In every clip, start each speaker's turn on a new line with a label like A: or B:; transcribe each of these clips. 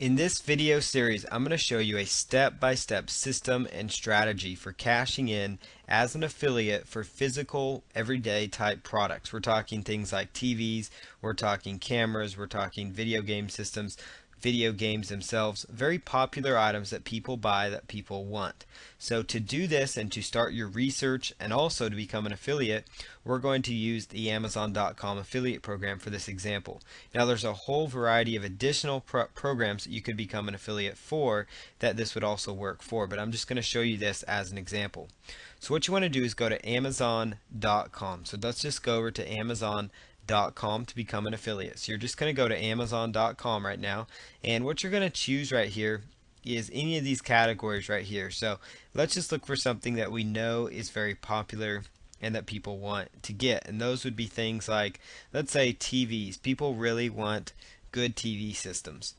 A: In this video series, I'm going to show you a step-by-step system and strategy for cashing in as an affiliate for physical, everyday type products. We're talking things like TVs, we're talking cameras, we're talking video game systems, video games themselves, very popular items that people buy that people want. So to do this and to start your research and also to become an affiliate, we're going to use the Amazon.com affiliate program for this example. Now there's a whole variety of additional programs that you could become an affiliate for that this would also work for, but I'm just going to show you this as an example. So what you want to do is go to Amazon.com. So let's just go over to Amazon.com to become an affiliate. So you're just going to go to Amazon.com right now, and what you're going to choose right here is any of these categories right here. So let's just look for something that we know is very popular and that people want to get, and those would be things like, let's say, TVs. People really want good TV systems.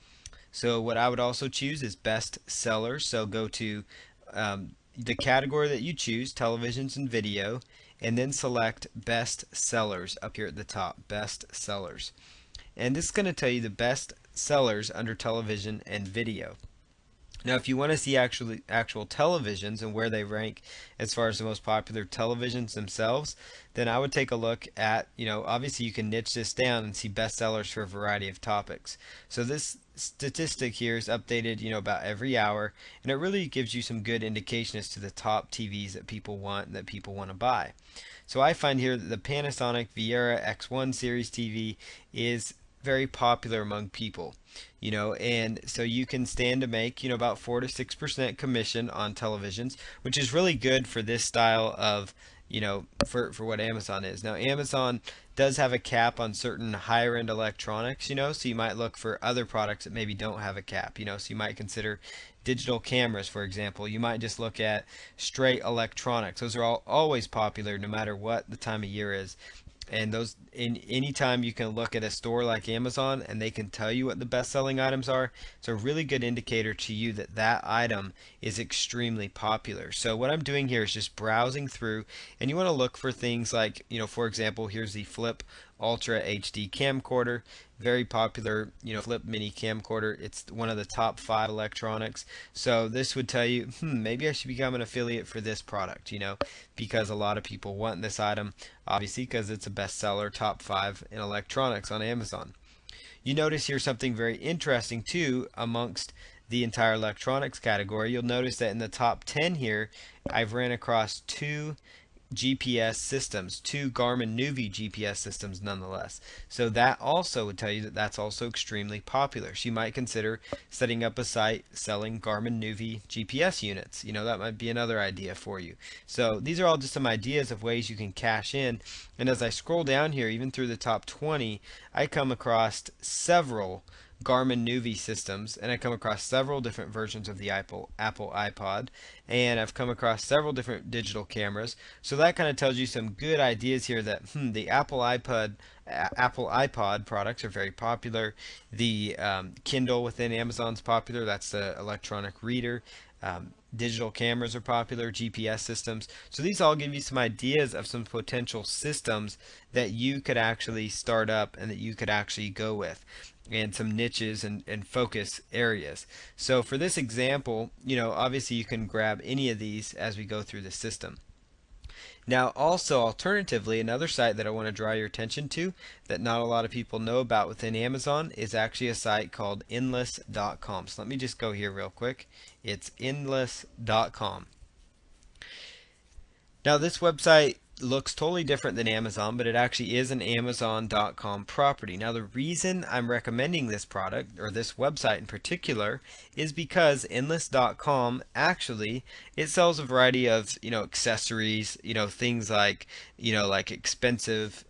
A: So what I would also choose is best sellers. So go to the category that you choose, televisions and video, and then select best sellers up here at the top, best sellers. And this is going to tell you the best sellers under television and video. Now, if you want to see actual televisions and where they rank as far as the most popular televisions themselves, then I would take a look at, obviously you can niche this down and see bestsellers for a variety of topics. So this statistic here is updated, about every hour, and it really gives you some good indication as to the top TVs that people want and that people want to buy. So I find here that the Panasonic Viera X1 series TV is very popular among people, and so you can stand to make, about 4 to 6% commission on televisions, which is really good for this style of, for what Amazon is. Now, Amazon does have a cap on certain higher end electronics, so you might look for other products that maybe don't have a cap, so you might consider digital cameras, for example. You might just look at straight electronics. Those are always popular no matter what the time of year is. And those, in any time you can look at a store like Amazon and they can tell you what the best selling items are, it's a really good indicator to you that that item is extremely popular. So what I'm doing here is just browsing through, and you want to look for things like, for example, here's the Flip Ultra HD camcorder, very popular, Flip mini camcorder. It's one of the top 5 electronics. So this would tell you, maybe I should become an affiliate for this product, because a lot of people want this item, obviously because it's a bestseller, top 5 in electronics on Amazon. You notice here something very interesting too amongst the entire electronics category. You'll notice that in the top 10 here, I've ran across 2 GPS systems, 2 Garmin Nuvi GPS systems nonetheless. So that also would tell you that that's also extremely popular. So you might consider setting up a site selling Garmin Nuvi GPS units. That might be another idea for you. So these are all just some ideas of ways you can cash in. And as I scroll down here, even through the top 20, I come across several Garmin Nuvi systems, and I come across several different versions of the Apple iPod, and I've come across several different digital cameras. So that kind of tells you some good ideas here that the Apple iPod products are very popular. The Kindle within Amazon's popular. That's the electronic reader. Digital cameras are popular, GPS systems. So these all give you some ideas of some potential systems that you could actually start up and that you could actually go with, and some niches and focus areas. So for this example, obviously you can grab any of these as we go through the system. Now also, alternatively, another site that I want to draw your attention to that not a lot of people know about within Amazon is actually a site called Endless.com. So let me just go here real quick. It's Endless.com. Now this website looks totally different than Amazon, but it actually is an Amazon.com property. Now the reason I'm recommending this product, or this website in particular, is because Endless.com actually, it sells a variety of accessories, things like like expensive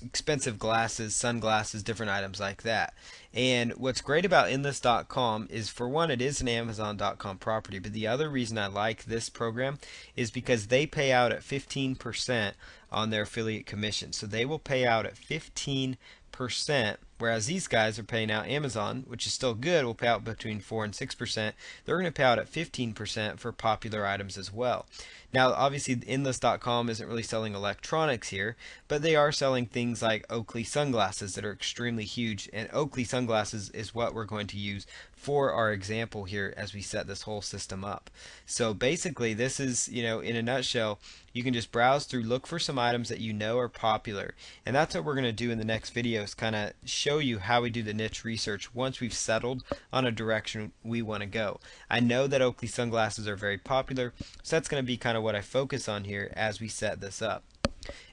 A: expensive glasses, sunglasses, different items like that. And what's great about Endless.com is, for one, it is an Amazon.com property, but the other reason I like this program is because they pay out at 15% on their affiliate commission. So they will pay out at 15% percent, whereas these guys are paying out, Amazon, which is still good, will pay out between 4 and 6%. They're going to pay out at 15% for popular items as well. Now, obviously, Endless.com isn't really selling electronics here, but they are selling things like Oakley sunglasses that are extremely huge, and Oakley sunglasses is what we're going to use for our example here as we set this whole system up. So basically, this is, in a nutshell, you can just browse through, look for some items that you know are popular, and that's what we're going to do in the next video, is kind of show you how we do the niche research once we've settled on a direction we want to go. I know that Oakley sunglasses are very popular, so that's going to be kind of what I focus on here as we set this up.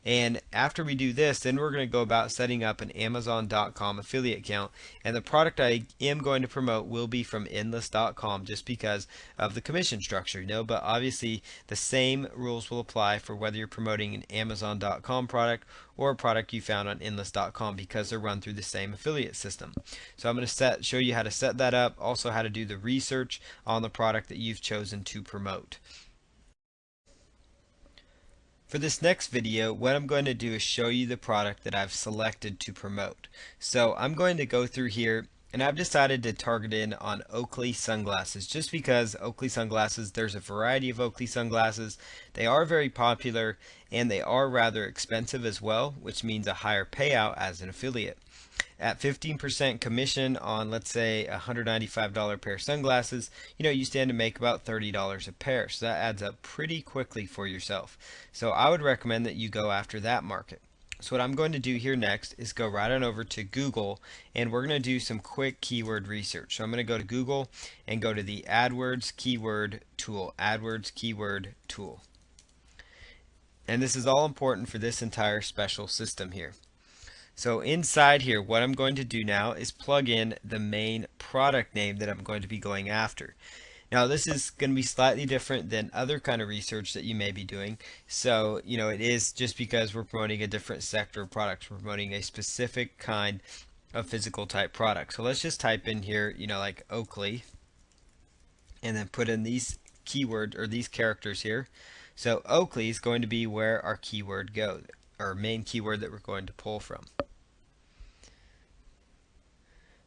A: And after we do this, then we're going to go about setting up an Amazon.com affiliate account, and the product I am going to promote will be from Endless.com just because of the commission structure, but obviously the same rules will apply for whether you're promoting an Amazon.com product or a product you found on Endless.com, because they're run through the same affiliate system. So I'm going to show you how to set that up, also how to do the research on the product that you've chosen to promote. For this next video, what I'm going to do is show you the product that I've selected to promote. So I'm going to go through here, and I've decided to target in on Oakley sunglasses, just because Oakley sunglasses, there's a variety of Oakley sunglasses. They are very popular, and they are rather expensive as well, which means a higher payout as an affiliate. At 15% commission on, let's say, a $195 pair of sunglasses, you stand to make about $30 a pair. So that adds up pretty quickly for yourself. So I would recommend that you go after that market. So what I'm going to do here next is go right on over to Google, and we're going to do some quick keyword research. So I'm going to go to Google and go to the AdWords keyword tool, AdWords keyword tool. And this is all important for this entire special system here. So inside here, what I'm going to do now is plug in the main product name that I'm going to be going after. Now this is going to be slightly different than other kind of research that you may be doing. So, it is just because we're promoting a different sector of products. We're promoting a specific kind of physical type product. So let's just type in here, like Oakley, and then put in these keywords or these characters here. So Oakley is going to be where our keyword goes, our main keyword that we're going to pull from.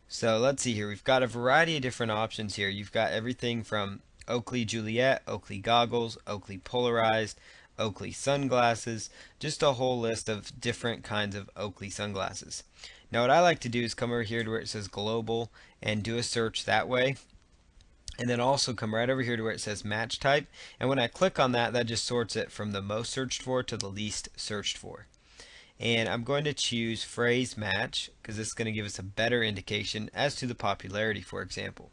A: So let's see here, we've got a variety of different options here. You've got everything from Oakley Juliet, Oakley goggles, Oakley polarized, Oakley sunglasses, just a whole list of different kinds of Oakley sunglasses. Now what I like to do is come over here to where it says global and do a search that way. And then also come right over here to where it says match type. And when I click on that, that just sorts it from the most searched for to the least searched for. And I'm going to choose phrase match because this is going to give us a better indication as to the popularity, for example.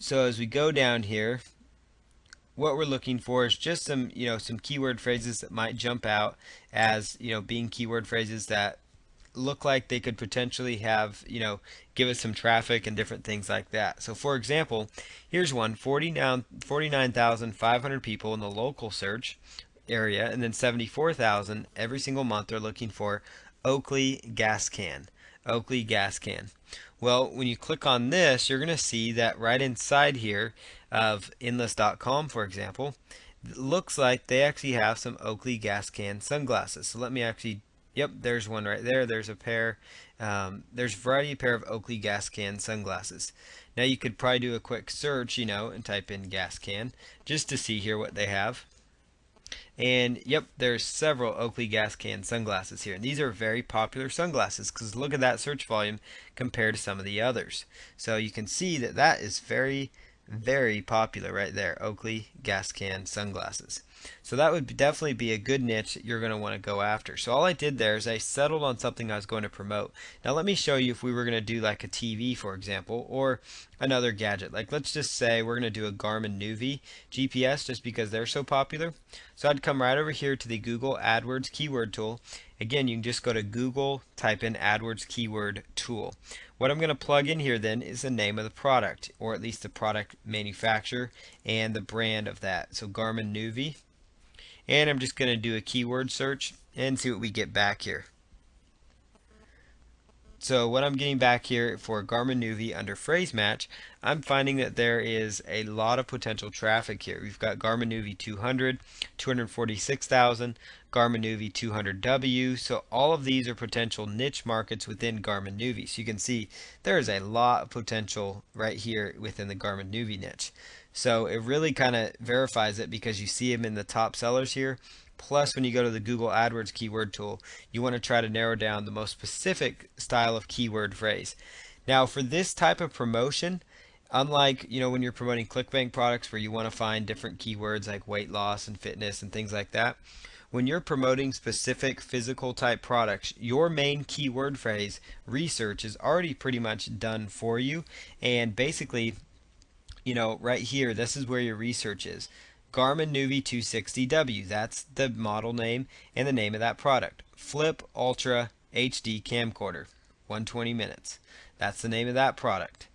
A: So as we go down here, what we're looking for is just some, some keyword phrases that might jump out as, being keyword phrases that look like they could potentially have, give us some traffic and different things like that. So for example, here's one, 49,500 people in the local search area, and then 74,000 every single month are looking for Oakley gas can. Oakley gas can. Well, when you click on this, you're going to see that right inside here of Endless.com, for example, it looks like they actually have some Oakley gas can sunglasses. So let me actually, yep, there's one right there. There's a pair. There's a variety of pair of Oakley gas can sunglasses. Now you could probably do a quick search, and type in gas can just to see here what they have. And yep, there's several Oakley gas can sunglasses here. And these are very popular sunglasses because look at that search volume compared to some of the others. So you can see that that is very, very popular right there. Oakley gas can sunglasses. So that would definitely be a good niche that you're going to want to go after. So all I did there is I settled on something I was going to promote. Now let me show you if we were going to do like a TV, for example, or another gadget. Like let's just say we're going to do a Garmin Nuvi GPS just because they're so popular. So I'd come right over here to the Google AdWords keyword tool. Again, you can just go to Google, type in AdWords keyword tool. What I'm going to plug in here then is the name of the product, or at least the product manufacturer and the brand of that. So Garmin Nuvi. And I'm just going to do a keyword search and see what we get back here. So when I'm getting back here for Garmin Nuvi under phrase match, I'm finding that there is a lot of potential traffic here. We've got Garmin Nuvi 200, 246,000, Garmin Nuvi 200W. So all of these are potential niche markets within Garmin Nuvi. So you can see there is a lot of potential right here within the Garmin Nuvi niche. So it really kind of verifies it because you see them in the top sellers here. Plus, when you go to the Google AdWords keyword tool, you want to try to narrow down the most specific style of keyword phrase. Now, for this type of promotion, unlike when you're promoting ClickBank products where you want to find different keywords like weight loss and fitness and things like that, when you're promoting specific physical type products, your main keyword phrase research is already pretty much done for you. And basically, right here, this is where your research is. Garmin Nuvi 260W, that's the model name and the name of that product. Flip Ultra HD camcorder, 120 minutes. That's the name of that product.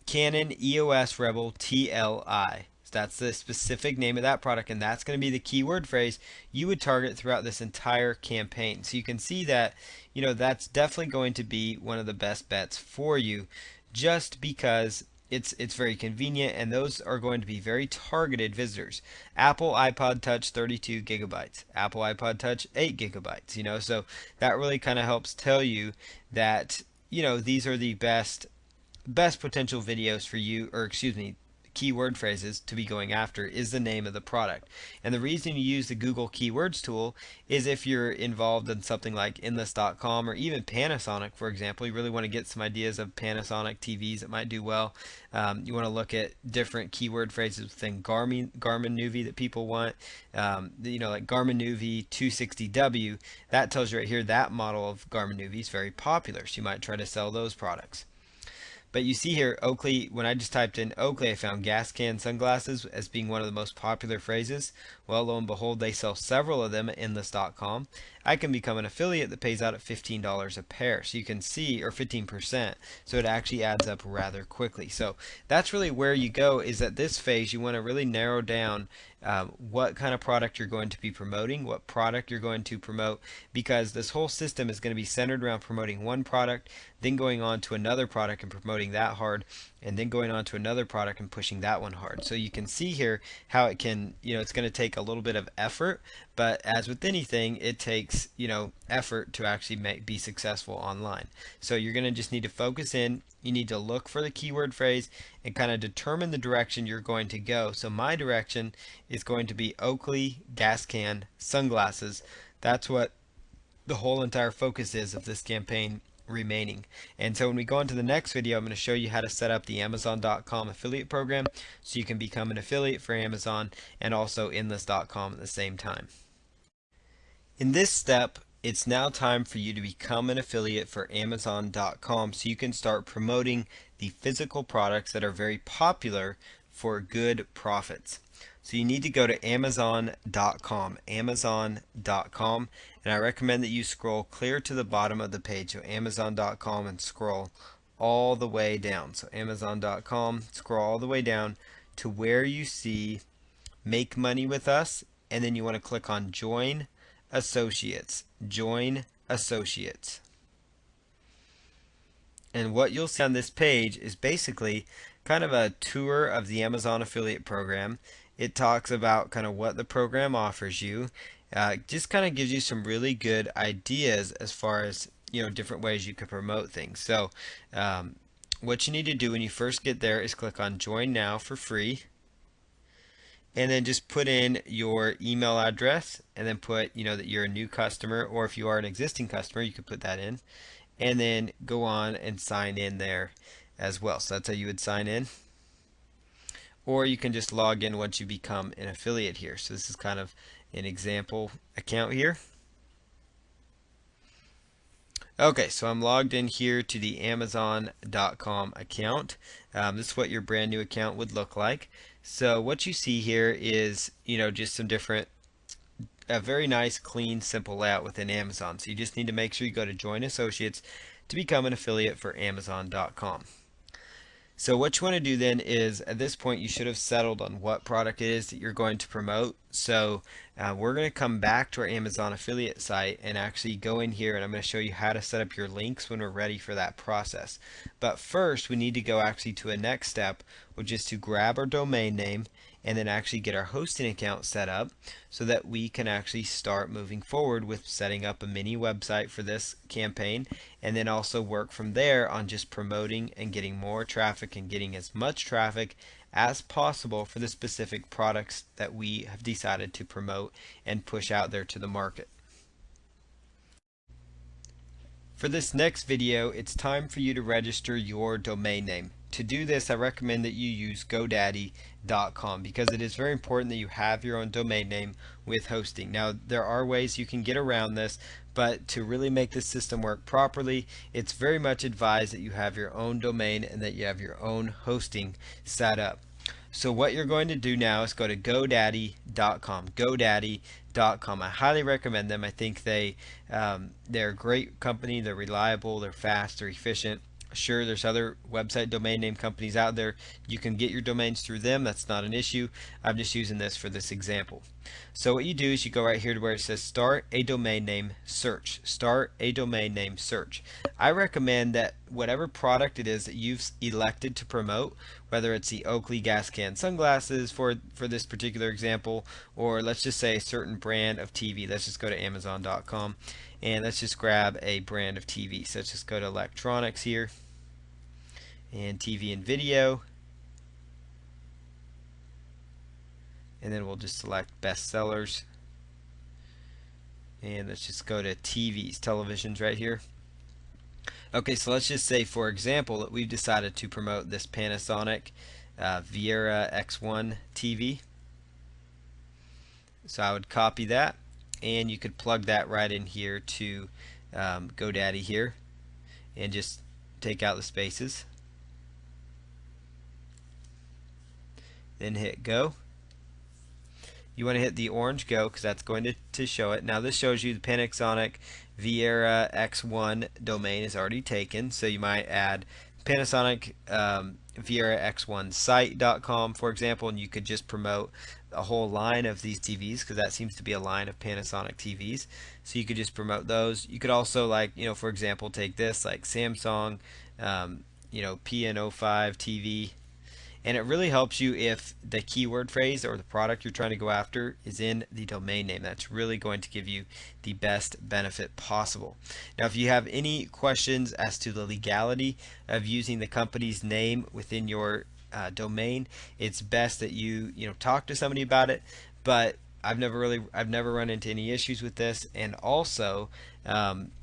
A: Canon EOS Rebel TLI. That's the specific name of that product, and that's going to be the keyword phrase you would target throughout this entire campaign. So you can see that, that's definitely going to be one of the best bets for you, just because it's very convenient, and those are going to be very targeted visitors. Apple iPod Touch 32 gigabytes, Apple iPod Touch 8 gigabytes, so that really kind of helps tell you that, these are the best potential videos for you, or excuse me, keyword phrases to be going after is the name of the product. And the reason you use the Google Keywords tool is if you're involved in something like Enlist.com or even Panasonic, for example. You really want to get some ideas of Panasonic TVs that might do well. You want to look at different keyword phrases within Garmin Nuvi that people want. Like Garmin Nuvi 260W, that tells you right here that model of Garmin Nuvi is very popular, so you might try to sell those products. But you see here, Oakley, when I just typed in Oakley, I found gas can sunglasses as being one of the most popular phrases. Well, lo and behold, they sell several of them at Enlist.com. I can become an affiliate that pays out at $15 a pair. So you can see, or 15%. So it actually adds up rather quickly. So that's really where you go, is at this phase, you want to really narrow down what kind of product you're going to be promoting, what product you're going to promote, because this whole system is going to be centered around promoting one product, then going on to another product and promoting that hard, and then going on to another product and pushing that one hard. So you can see here how it can, it's going to take a little bit of effort, but as with anything, it takes, effort to actually be successful online. So you're going to just need to focus in. You need to look for the keyword phrase and kind of determine the direction you're going to go. So my direction is going to be Oakley gas can sunglasses. That's what the whole entire focus is of this campaign remaining. And so when we go on to the next video, I'm going to show you how to set up the Amazon.com affiliate program so you can become an affiliate for Amazon and also Enlist.com at the same time. In this step, it's now time for you to become an affiliate for Amazon.com so you can start promoting the physical products that are very popular for good profits. So you need to go to Amazon.com, Amazon.com, and I recommend that you scroll clear to the bottom of the page, so Amazon.com, and scroll all the way down. So Amazon.com, scroll all the way down to where you see Make Money with Us, and then you want to click on Join Associates. Join Associates. And what you'll see on this page is basically kind of a tour of the Amazon affiliate program. It talks about kind of what the program offers you. Just kind of gives you some really good ideas as far as different ways you could promote things. So what you need to do when you first get there is click on Join Now for free, and then just put in your email address, and then put that you're a new customer, or if you are an existing customer you could put that in, and then go on and sign in there as well. So that's how you would sign in. Or you can just log in once you become an affiliate here. So this is kind of an example account here. Okay, so I'm logged in here to the Amazon.com account. This is what your brand new account would look like. So what you see here is, just some different, a very nice, clean, simple layout within Amazon. So you just need to make sure you go to Join Associates to become an affiliate for Amazon.com. So what you want to do then is, at this point, you should have settled on what product it is that you're going to promote. So we're going to come back to our Amazon affiliate site and actually go in here, and I'm going to show you how to set up your links when we're ready for that process. But first, we need to go actually to a next step, which is to grab our domain name and then actually get our hosting account set up so that we can actually start moving forward with setting up a mini website for this campaign, and then also work from there on just promoting and getting more traffic and getting as much traffic as possible for the specific products that we have decided to promote and push out there to the market. For this next video, it's time for you to register your domain name. To do this, I recommend that you use GoDaddy.com because it is very important that you have your own domain name with hosting. Now, there are ways you can get around this, but to really make this system work properly, it's very much advised that you have your own domain and that you have your own hosting set up. So what you're going to do now is go to GoDaddy.com. GoDaddy.com. I highly recommend them. I think they're a great company. They're reliable. They're fast. They're efficient. Sure, there's other website domain name companies out there. You can get your domains through them. That's not an issue. I'm just using this for this example. So what you do is you go right here to where it says start a domain name search. Start a domain name search. I recommend that whatever product it is that you've elected to promote, whether it's the Oakley gas can sunglasses for this particular example, or let's just say a certain brand of TV. Let's just go to Amazon.com and let's just grab a brand of TV. So let's just go to electronics here and TV and video, and then we'll just select best sellers, and let's just go to TVs, televisions right here. Okay, so let's just say, for example, that we've decided to promote this Panasonic Viera X1 TV. So I would copy that, and you could plug that right in here to GoDaddy here, and just take out the spaces. Then hit go. You want to hit the orange go because that's going to show it. Now this shows you the Panasonic Viera X1 domain is already taken, so you might add Panasonic Viera X1 site.com, for example, and you could just promote a whole line of these TVs because that seems to be a line of Panasonic TVs. So you could just promote those. You could also, like, for example, take this like Samsung, PN05 TV. And it really helps you if the keyword phrase or the product you're trying to go after is in the domain name. That's really going to give you the best benefit possible. Now, if you have any questions as to the legality of using the company's name within your domain, it's best that you talk to somebody about it. But I've never run into any issues with this, and also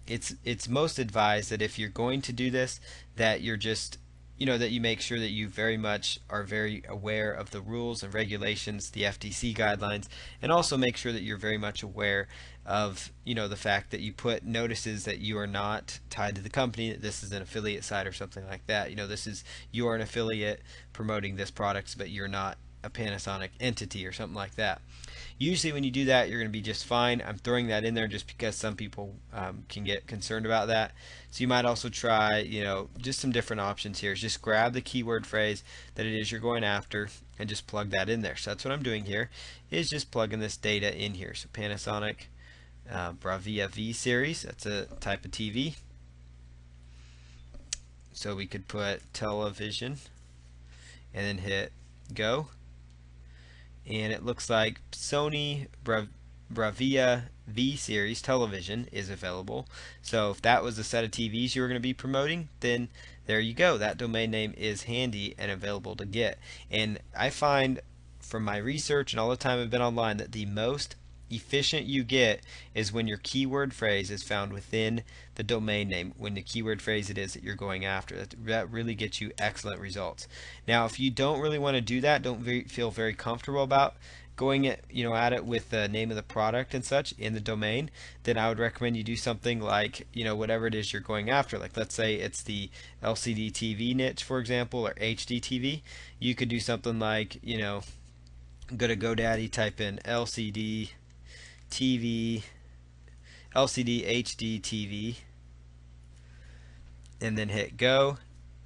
A: it's most advised that if you're going to do this, that you're just that you make sure that you very much are very aware of the rules and regulations, the FTC guidelines, and also make sure that you're very much aware of the fact that you put notices that you are not tied to the company, that this is an affiliate site or something like that. You are an affiliate promoting this product, but you're not a Panasonic entity or something like that. Usually when you do that, you're going to be just fine. I'm throwing that in there just because some people can get concerned about that. So you might also try, just some different options here. Just grab the keyword phrase that it is you're going after and just plug that in there. So that's what I'm doing here, is just plugging this data in here. So Panasonic Bravia V series, that's a type of TV. So we could put television and then hit go. And it looks like Sony Bravia V series television is available. So if that was the set of TVs you were going to be promoting, then there you go. That domain name is handy and available to get. And I find from my research and all the time I've been online that the most efficient you get is when your keyword phrase is found within the domain name, when the keyword phrase it is that you're going after. That really gets you excellent results. Now, if you don't really want to do that, don't feel very comfortable about going at it with the name of the product and such in the domain, then I would recommend you do something like whatever it is you're going after. Like, let's say it's the LCD TV niche, for example, or HD TV. You could do something like go to GoDaddy, type in LCD TV, LCD HD TV, and then hit go,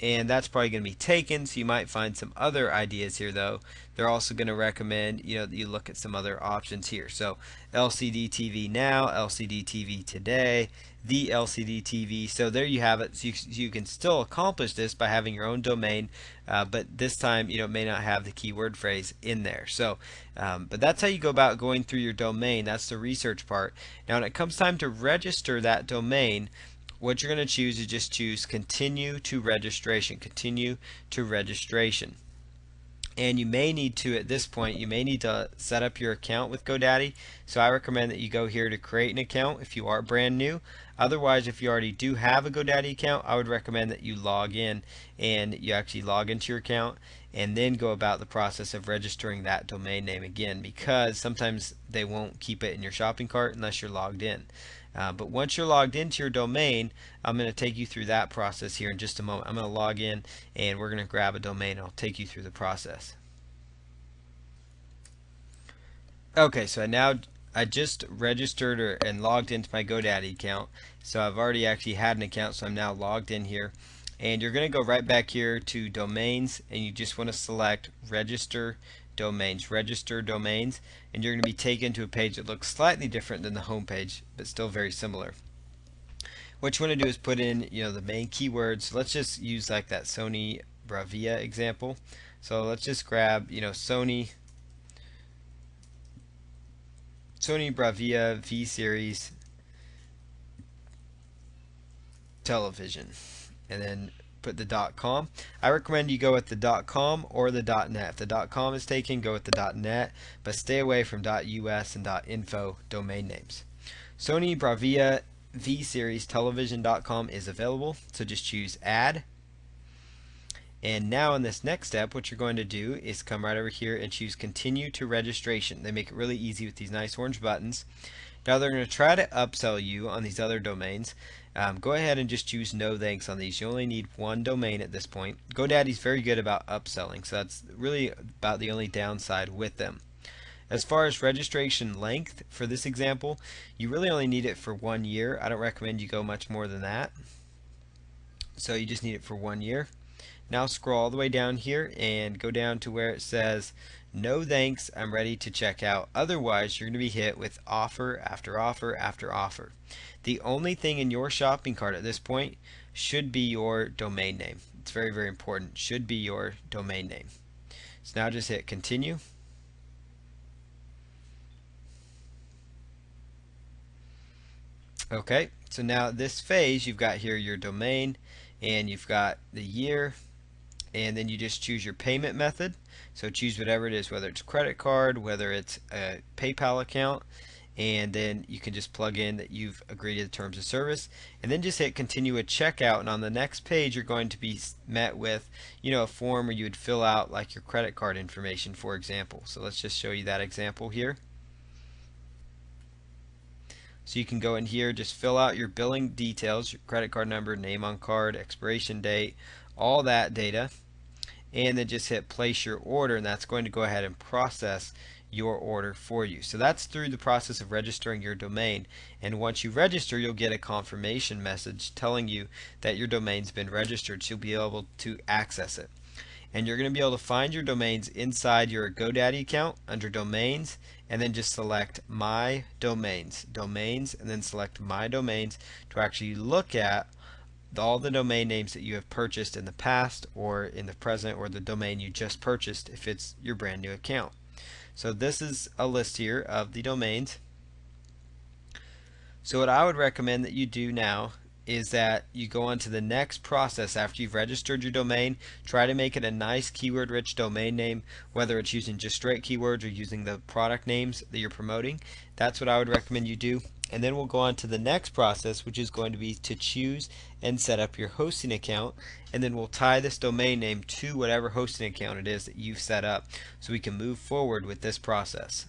A: and that's probably going to be taken, so you might find some other ideas here though. They're also going to recommend, you know, that you look at some other options here. So LCD TV now, LCD TV today, the LCD TV. So there you have it. So you can still accomplish this by having your own domain, but this time, you know, it may not have the keyword phrase in there. So but that's how you go about going through your domain. That's the research part. Now when it comes time to register that domain, what you're going to choose is just choose continue to registration. Continue to registration. And you may need to, at this point, you may need to set up your account with GoDaddy. So I recommend that you go here to create an account if you are brand new. Otherwise, if you already do have a GoDaddy account, I would recommend that you log in and you actually log into your account and then go about the process of registering that domain name again, because sometimes they won't keep it in your shopping cart unless you're logged in. But once you're logged into your domain, I'm going to take you through that process here in just a moment. I'm going to log in and we're going to grab a domain and I'll take you through the process. Okay, so I just registered and logged into my GoDaddy account. So I've already actually had an account, so I'm now logged in here. And you're going to go right back here to domains, and you just want to select register domains, and you're going to be taken to a page that looks slightly different than the home page, but still very similar. What you want to do is put in, you know, the main keywords. Let's just use like that Sony Bravia example. So let's just grab, you know, Sony Bravia V series television, and then put the .com. I recommend you go with the .com or the .net. If the .com is taken, go with the .net, but stay away from .us and .info domain names. Sony Bravia V series television.com is available, so just choose add. And now in this next step, what you're going to do is come right over here and choose continue to registration. They make it really easy with these nice orange buttons. Now they're going to try to upsell you on these other domains. Go ahead and just choose no thanks on these. You only need one domain at this point. GoDaddy's very good about upselling, so that's really about the only downside with them. As far as registration length for this example, you really only need it for 1 year. I don't recommend you go much more than that. So you just need it for 1 year. Now scroll all the way down here and go down to where it says no thanks, I'm ready to check out. Otherwise, you're going to be hit with offer after offer after offer. The only thing in your shopping cart at this point should be your domain name. It's very, very important. Should be your domain name. So now just hit continue. Okay, so now this phase, you've got here your domain and you've got the year, and then you just choose your payment method. So choose whatever it is, whether it's credit card, whether it's a PayPal account, and then you can just plug in that you've agreed to the terms of service, and then just hit continue at checkout. And on the next page, you're going to be met with, you know, a form where you would fill out like your credit card information, for example. So let's just show you that example here. So you can go in here, just fill out your billing details, your credit card number, name on card, expiration date, all that data, and then just hit place your order, and that's going to go ahead and process your order for you. So that's through the process of registering your domain, and once you register, you'll get a confirmation message telling you that your domain's been registered, so you'll be able to access it. And you're going to be able to find your domains inside your GoDaddy account under domains, and then just select my domains, and then select my domains to actually look at all the domain names that you have purchased in the past or in the present, or the domain you just purchased if it's your brand new account. So this is a list here of the domains. So what I would recommend that you do now is that you go on to the next process after you've registered your domain. Try to make it a nice keyword rich domain name, whether it's using just straight keywords or using the product names that you're promoting. That's what I would recommend you do. And then we'll go on to the next process, which is going to be to choose and set up your hosting account, and then we'll tie this domain name to whatever hosting account it is that you've set up, so we can move forward with this process.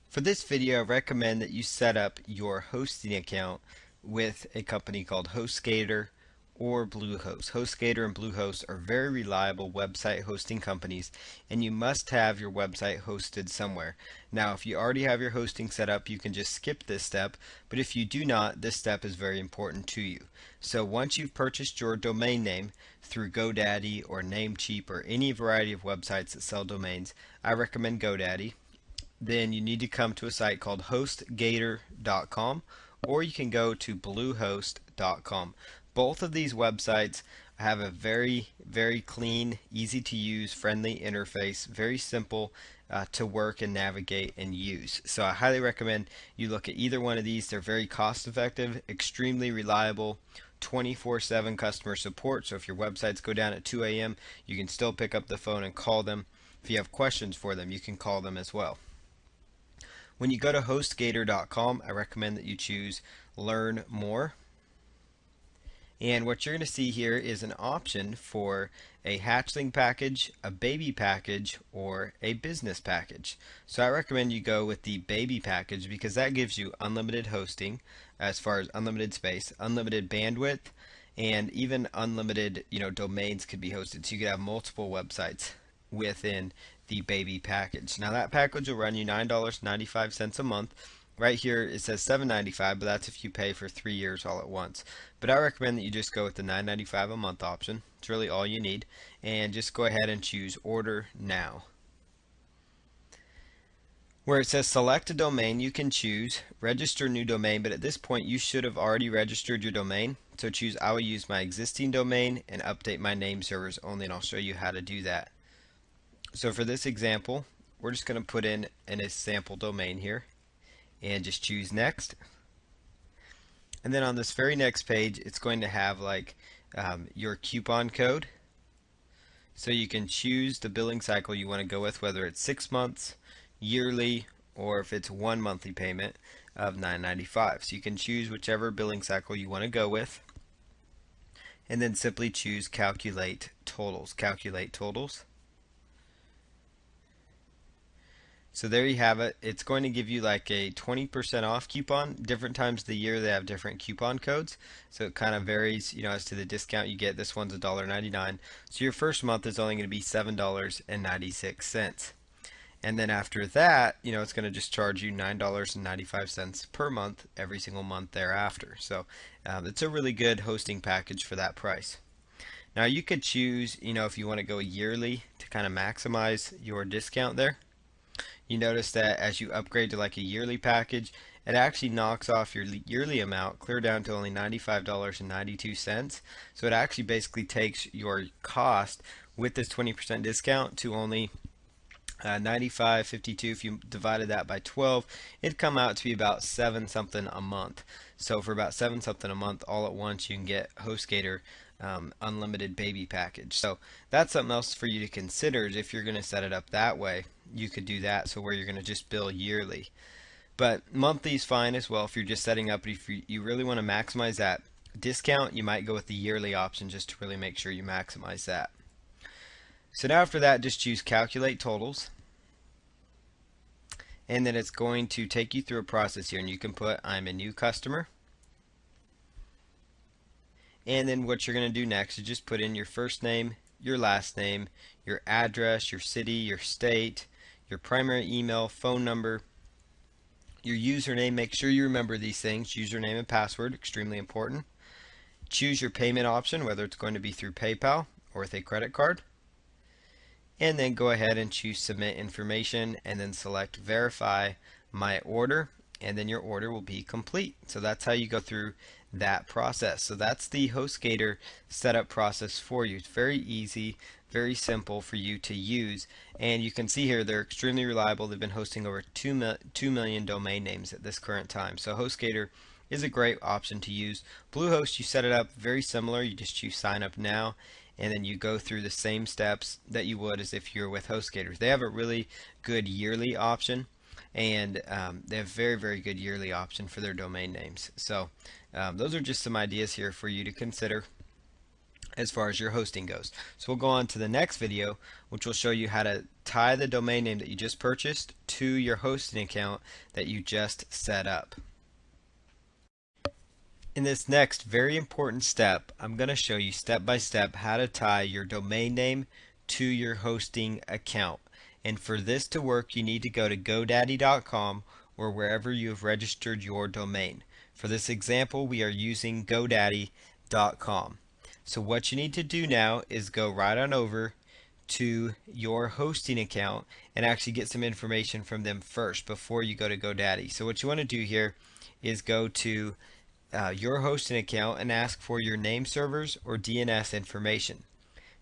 A: For this video, I recommend that you set up your hosting account with a company called HostGator or Bluehost. HostGator and Bluehost are very reliable website hosting companies, and you must have your website hosted somewhere. Now, if you already have your hosting set up, you can just skip this step, but if you do not, this step is very important to you. So once you've purchased your domain name through GoDaddy or Namecheap or any variety of websites that sell domains, I recommend GoDaddy. Then you need to come to a site called HostGator.com, or you can go to Bluehost.com. Both of these websites have a very, very clean, easy to use, friendly interface, very simple to work and navigate and use. So I highly recommend you look at either one of these. They're very cost effective, extremely reliable, 24/7 customer support. So if your websites go down at 2 a.m., you can still pick up the phone and call them. If you have questions for them, you can call them as well. When you go to HostGator.com, I recommend that you choose Learn More. And what you're going to see here is an option for a hatchling package, a baby package, or a business package. So I recommend you go with the baby package because that gives you unlimited hosting as far as unlimited space, unlimited bandwidth, and even unlimited, domains could be hosted. So you could have multiple websites within the baby package. Now that package will run you $9.95 a month. Right here it says $7.95, but that's if you pay for 3 years all at once. But I recommend that you just go with the $9.95 a month option. It's really all you need. And just go ahead and choose Order Now. Where it says select a domain, you can choose register new domain, but at this point you should have already registered your domain. So choose I will use my existing domain and update my name servers only, and I'll show you how to do that. So for this example, we're just going to put in a sample domain here and just choose next. And then on this very next page, it's going to have like your coupon code. So you can choose the billing cycle you want to go with, whether it's 6 months, yearly, or if it's one monthly payment of $9.95. So you can choose whichever billing cycle you want to go with. And then simply choose calculate totals. Calculate totals. So there you have it. It's going to give you like a 20% off coupon. Different times of the year they have different coupon codes. So it kind of varies, as to the discount you get. This one's $1.99. So your first month is only going to be $7.96. And then after that, it's going to just charge you $9.95 per month every single month thereafter. So it's a really good hosting package for that price. Now you could choose, if you want to go yearly to kind of maximize your discount there. You notice that as you upgrade to like a yearly package, it actually knocks off your yearly amount clear down to only $95.92. So it actually basically takes your cost with this 20% discount to only $95.52. If you divided that by 12, it'd come out to be about $7 something a month. So for about $7 something a month all at once, you can get HostGator unlimited baby package. So that's something else for you to consider. Is if you're going to set it up that way, you could do that. So where you're going to just bill yearly, but monthly is fine as well if you're just setting up. If you really want to maximize that discount, you might go with the yearly option just to really make sure you maximize that. So now after that, just choose calculate totals, and then it's going to take you through a process here, and you can put I'm a new customer. And then what you're going to do next is just put in your first name, your last name, your address, your city, your state, your primary email, phone number, your username. Make sure you remember these things. Username and password, extremely important. Choose your payment option, whether it's going to be through PayPal or with a credit card. And then go ahead and choose submit information, and then select verify my order, and then your order will be complete. So that's how you go through that process. So that's the HostGator setup process for you. It's very easy, very simple for you to use, and you can see here they're extremely reliable. They've been hosting over 2 million domain names at this current time. So HostGator is a great option to use. Bluehost, you set it up very similar. You just choose sign up now, and then you go through the same steps that you would as if you're with HostGator. They have a really good yearly option, and they have very, very good yearly option for their domain names. So those are just some ideas here for you to consider as far as your hosting goes. So we'll go on to the next video, which will show you how to tie the domain name that you just purchased to your hosting account that you just set up. In this next very important step, I'm going to show you step by step how to tie your domain name to your hosting account. And for this to work, you need to go to GoDaddy.com or wherever you have registered your domain. For this example, we are using GoDaddy.com. So what you need to do now is go right on over to your hosting account and actually get some information from them first before you go to GoDaddy. So what you want to do here is go to your hosting account and ask for your name servers or DNS information.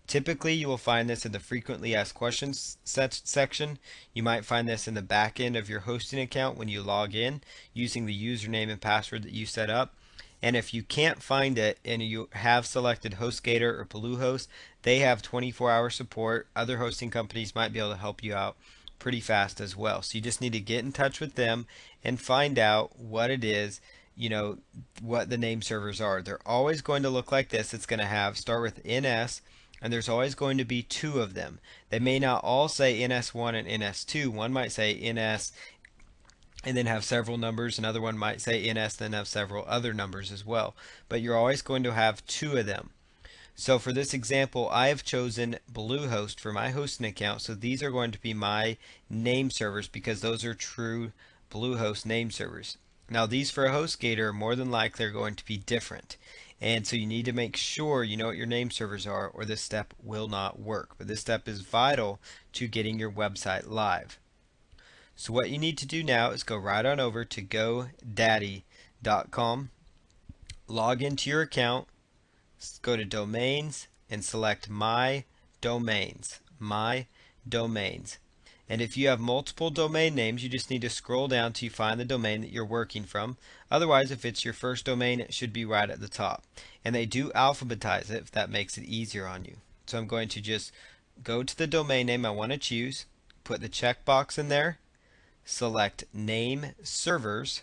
A: Typically, you will find this in the frequently asked questions section. You might find this in the back end of your hosting account when you log in using the username and password that you set up. And if you can't find it and you have selected HostGator or Bluehost, they have 24-hour support. Other hosting companies might be able to help you out pretty fast as well. So you just need to get in touch with them and find out what it is, what the name servers are. They're always going to look like this. It's going to start with NS, and there's always going to be two of them. They may not all say NS1 and NS2. One might say NS and then have several numbers. Another one might say NS then have several other numbers as well. But you're always going to have two of them. So for this example, I have chosen Bluehost for my hosting account. So these are going to be my name servers because those are true Bluehost name servers. Now these for HostGator are more than likely going to be different. And so you need to make sure you know what your name servers are or this step will not work. But this step is vital to getting your website live. So what you need to do now is go right on over to GoDaddy.com, log into your account, go to domains and select My Domains. And if you have multiple domain names, you just need to scroll down till you find the domain that you're working from. Otherwise, if it's your first domain, it should be right at the top. And they do alphabetize it if that makes it easier on you. So I'm going to just go to the domain name I want to choose, put the checkbox in there, select Name Servers,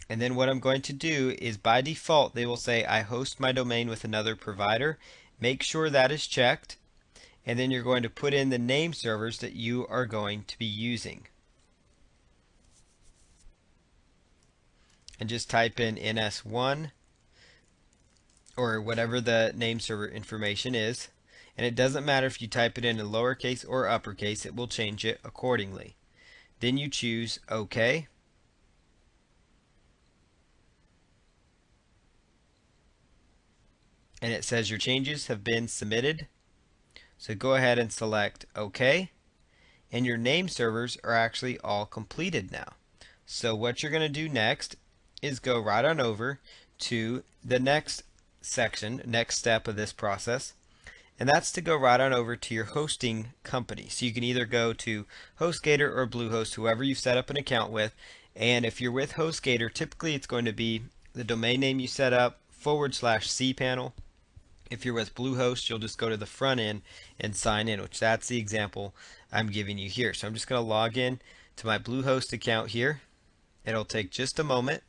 A: and then what I'm going to do is by default they will say I host my domain with another provider. Make sure that is checked, and then you're going to put in the name servers that you are going to be using. And just type in NS1 or whatever the name server information is. And it doesn't matter if you type it in lowercase or uppercase, it will change it accordingly. Then you choose OK. And it says your changes have been submitted. So go ahead and select OK. And your name servers are actually all completed now. So what you're going to do next is go right on over to the next section, next step of this process. And that's to go right on over to your hosting company. So you can either go to HostGator or Bluehost, whoever you've set up an account with. And if you're with HostGator, typically it's going to be the domain name you set up /cPanel. If you're with Bluehost, you'll just go to the front end and sign in, which that's the example I'm giving you here. So I'm just going to log in to my Bluehost account here. It'll take just a moment.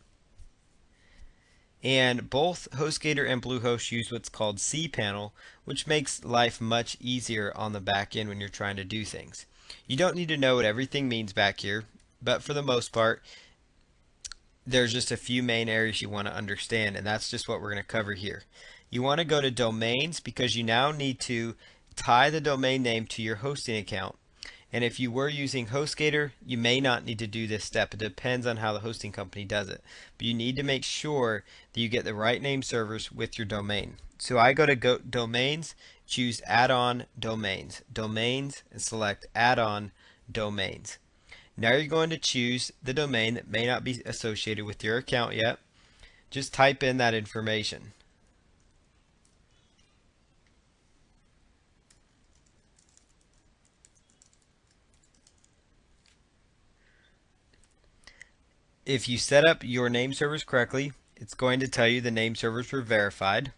A: And both HostGator and Bluehost use what's called cPanel, which makes life much easier on the back end when you're trying to do things. You don't need to know what everything means back here, but for the most part, there's just a few main areas you want to understand, and that's just what we're going to cover here. You want to go to domains because you now need to tie the domain name to your hosting account. And if you were using HostGator, you may not need to do this step. It depends on how the hosting company does it. But you need to make sure that you get the right name servers with your domain. So I go to domains, choose add-on domains, and select add-on domains. Now you're going to choose the domain that may not be associated with your account yet. Just type in that information. If you set up your name servers correctly, it's going to tell you the name servers were verified.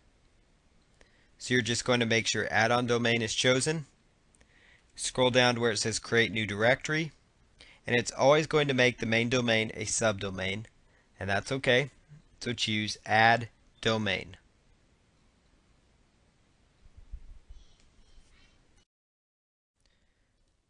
A: So you're just going to make sure add-on domain is chosen. Scroll down to where it says create new directory. And it's always going to make the main domain a subdomain. And that's okay. So choose add domain.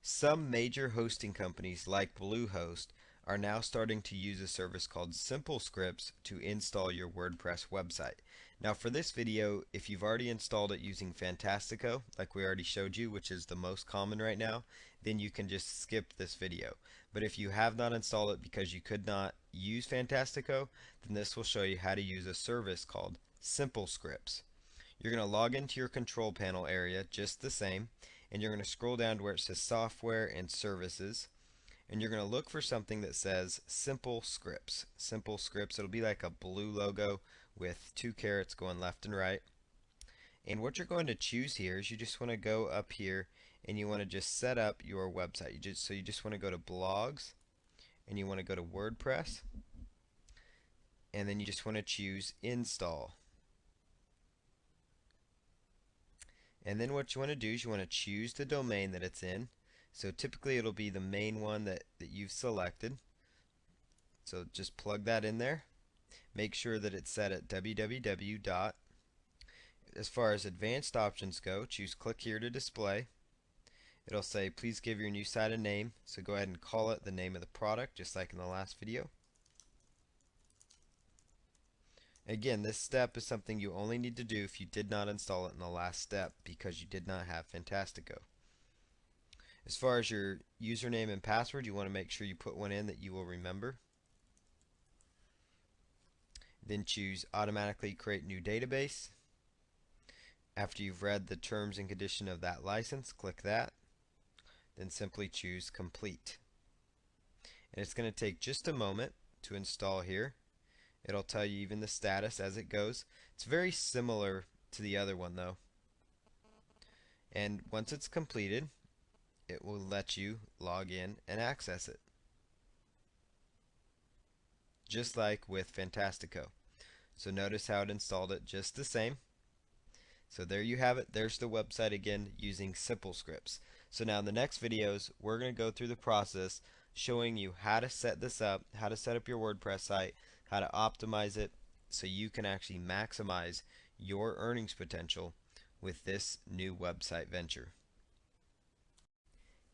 A: Some major hosting companies like Bluehost are now starting to use a service called Simple Scripts to install your WordPress website. Now for this video, if you've already installed it using Fantastico, like we already showed you, which is the most common right now, then you can just skip this video. But if you have not installed it because you could not use Fantastico, then this will show you how to use a service called Simple Scripts. You're going to log into your control panel area just the same, and you're going to scroll down to where it says Software and Services, and you're going to look for something that says Simple Scripts. Simple Scripts, it'll be like a blue logo with two carrots going left and right. And what you're going to choose here is you just want to go up here and you want to just set up your website. You just want to go to Blogs, and you want to go to WordPress, and then you just want to choose Install. And then what you want to do is you want to choose the domain that it's in. So typically it'll be the main one that you've selected. So just plug that in there. Make sure that it's set at www. As far as advanced options go, choose click here to display. It'll say please give your new site a name. So go ahead and call it the name of the product, just like in the last video. Again, this step is something you only need to do if you did not install it in the last step because you did not have Fantastico. As far as your username and password, you want to make sure you put one in that you will remember. Then choose automatically create new database. After you've read the terms and condition of that license, click that. Then simply choose complete. And it's going to take just a moment to install here. It'll tell you even the status as it goes. It's very similar to the other one though. And once it's completed, it will let you log in and access it. Just like with Fantastico. So notice how it installed it just the same. So there you have it. There's the website again using Simple Scripts. So now in the next videos, we're going to go through the process showing you how to set this up, how to set up your WordPress site, how to optimize it so you can actually maximize your earnings potential with this new website venture.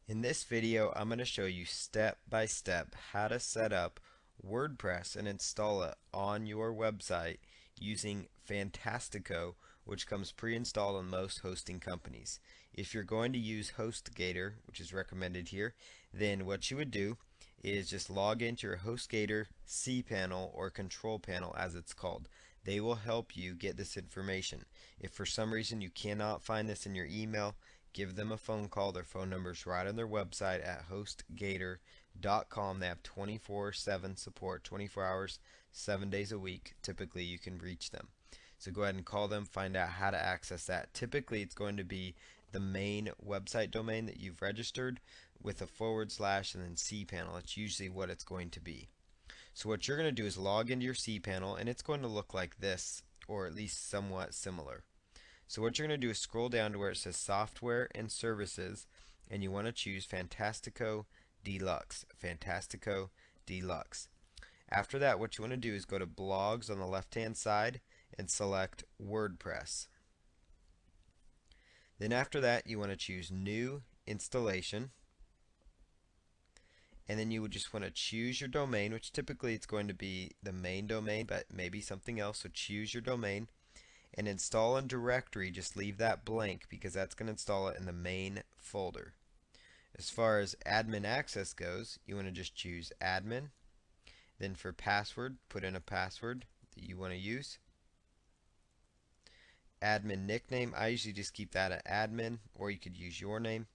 A: In this video, I'm going to show you step by step how to set up WordPress and install it on your website using Fantastico, which comes pre-installed on most hosting companies. If you're going to use HostGator, which is recommended here, then what you would do is just log into your HostGator cPanel or control panel as it's called. They will help you get this information. If for some reason you cannot find this in your email, give them a phone call. Their phone number is right on their website at HostGator.com. They have 24/7 support, 24 hours, 7 days a week. Typically you can reach them. So go ahead and call them, find out how to access that. Typically it's going to be the main website domain that you've registered with a / and then cPanel. It's usually what it's going to be. So what you're going to do is log into your cPanel, and it's going to look like this, or at least somewhat similar. So what you're going to do is scroll down to where it says Software and Services, and you want to choose Fantastico Deluxe. Fantastico Deluxe. After that, what you want to do is go to Blogs on the left-hand side and select WordPress. Then after that, you want to choose New Installation. And then you would just want to choose your domain, which typically it's going to be the main domain, but maybe something else. So choose your domain. And install in directory, just leave that blank because that's going to install it in the main folder. As far as admin access goes, you want to just choose admin. Then for password, put in a password that you want to use. Admin nickname, I usually just keep that at admin, or you could use your name.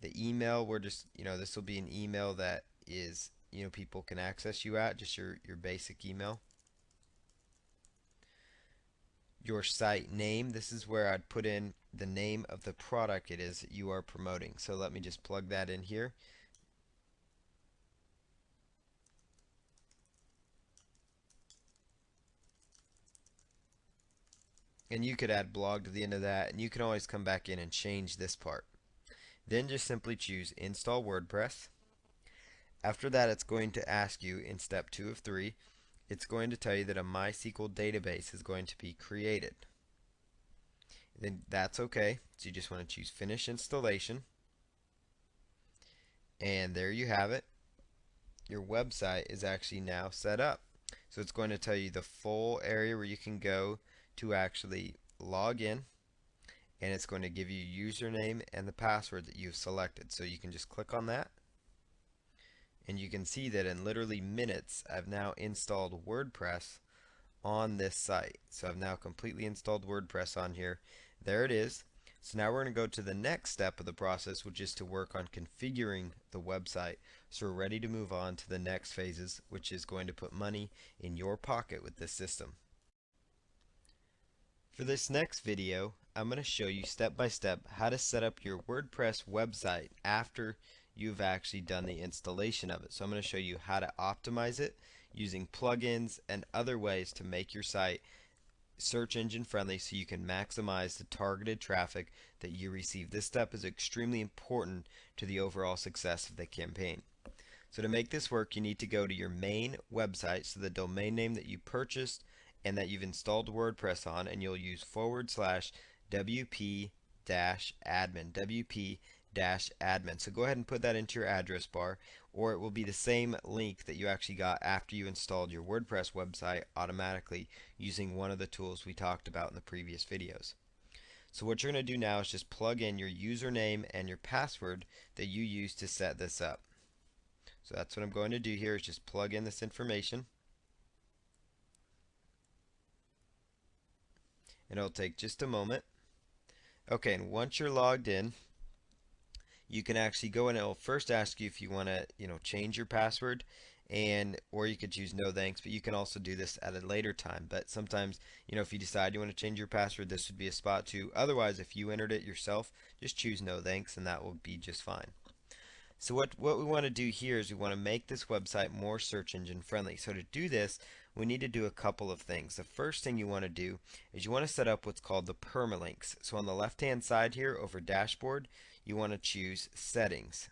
A: The email, we're just, this will be an email that is, people can access you at, just your basic email. Your site name, this is where I'd put in the name of the product it is that you are promoting. So let me just plug that in here. And you could add blog to the end of that, and you can always come back in and change this part. Then just simply choose Install WordPress. After that, it's going to ask you in step 2 of 3, it's going to tell you that a MySQL database is going to be created. Then that's okay. So you just want to choose Finish Installation. And there you have it. your website is actually now set up. So it's going to tell you the full area where you can go to actually log in, and it's going to give you username and the password that you've selected. So you can just click on that, and you can see that in literally minutes I've now installed WordPress on this site. So I've now completely installed WordPress on here. There it is. So now we're going to go to the next step of the process, which is to work on configuring the website. So we're ready to move on to the next phases, which is going to put money in your pocket with this system. For this next video, I'm going to show you step by step how to set up your WordPress website after you've actually done the installation of it. So I'm going to show you how to optimize it using plugins and other ways to make your site search engine friendly so you can maximize the targeted traffic that you receive. This step is extremely important to the overall success of the campaign. So to make this work, you need to go to your main website, so the domain name that you purchased and that you've installed WordPress on, and you'll use /wp-admin, wp-admin. So go ahead and put that into your address bar, or it will be the same link that you actually got after you installed your WordPress website automatically using one of the tools we talked about in the previous videos. So what you're going to do now is just plug in your username and your password that you use to set this up. So that's what I'm going to do here, is just plug in this information. And it'll take just a moment. Okay, and once you're logged in, you can actually go in, and it'll first ask you if you want to, change your password, or you could choose no thanks, but you can also do this at a later time. But sometimes, if you decide you want to change your password, this would be a spot to. Otherwise, if you entered it yourself, just choose no thanks and that will be just fine. So what we want to do here is we want to make this website more search engine friendly. So to do this, we need to do a couple of things. The first thing you want to do is you want to set up what's called the permalinks. So on the left hand side here over dashboard, you want to choose settings.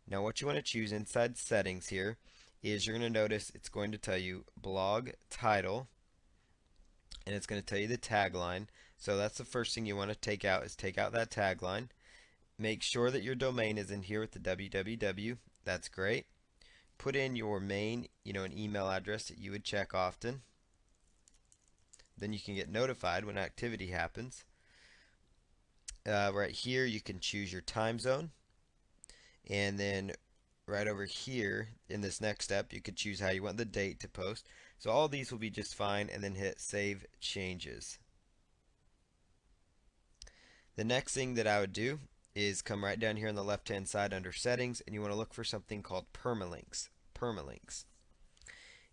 A: Now what you want to choose inside settings here is you're going to notice it's going to tell you blog title, and it's going to tell you the tagline. So that's the first thing you want to take out, is take out that tagline. Make sure that your domain is in here with the www. That's great. Put in your main, an email address that you would check often. Then you can get notified when activity happens. Right here you can choose your time zone. And then right over here in this next step, you could choose how you want the date to post. So all these will be just fine, and then hit Save Changes. The next thing that I would do is come right down here on the left hand side under settings, and you want to look for something called permalinks.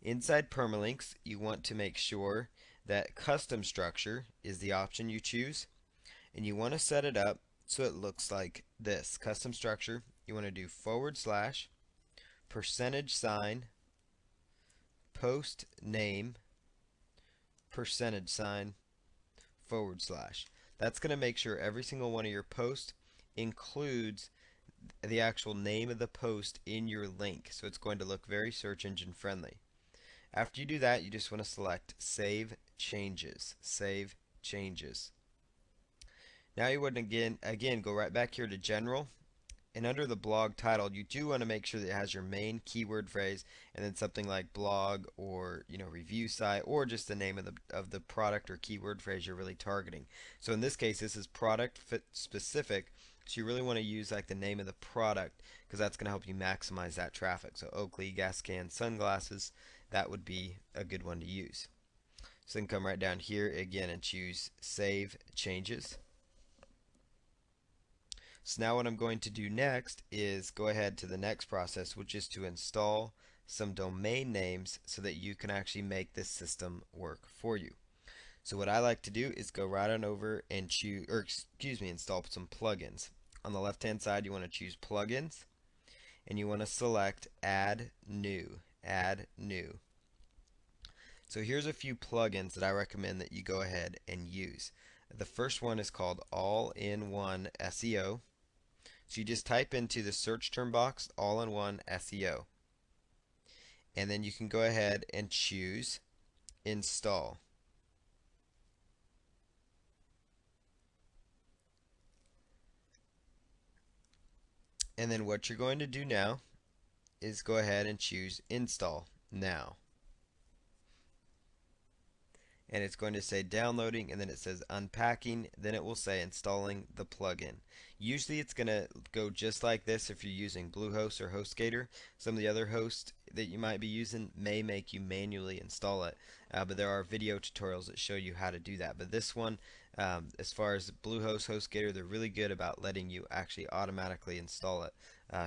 A: Inside permalinks, you want to make sure that custom structure is the option you choose, and you want to set it up so it looks like this. Custom structure, you want to do /% post name %/ That's going to make sure every single one of your posts includes the actual name of the post in your link, so it's going to look very search engine friendly. After you do that, you just want to select Save Changes. Save Changes. Now you would again go right back here to General, and under the blog title, you do want to make sure that it has your main keyword phrase, and then something like blog, or review site, or just the name of the product or keyword phrase you're really targeting. So in this case, this is product fit specific, so you really want to use like the name of the product, because that's going to help you maximize that traffic. So Oakley gas can sunglasses, that would be a good one to use. So then come right down here again and choose Save Changes. So now what I'm going to do next is go ahead to the next process, which is to install some domain names so that you can actually make this system work for you. So what I like to do is go right on over and install some plugins. On the left hand side, you want to choose plugins, and you want to select add new. So here's a few plugins that I recommend that you go ahead and use. The first one is called All-in-One SEO. So you just type into the search term box All-in-One SEO, and then you can go ahead and choose Install. And then what you're going to do now is go ahead and choose Install Now. And it's going to say downloading, and then it says unpacking, then it will say installing the plugin. Usually it's going to go just like this if you're using Bluehost or HostGator. Some of the other hosts that you might be using may make you manually install it, but there are video tutorials that show you how to do that. But this one, as far as Bluehost, HostGator, they're really good about letting you actually automatically install it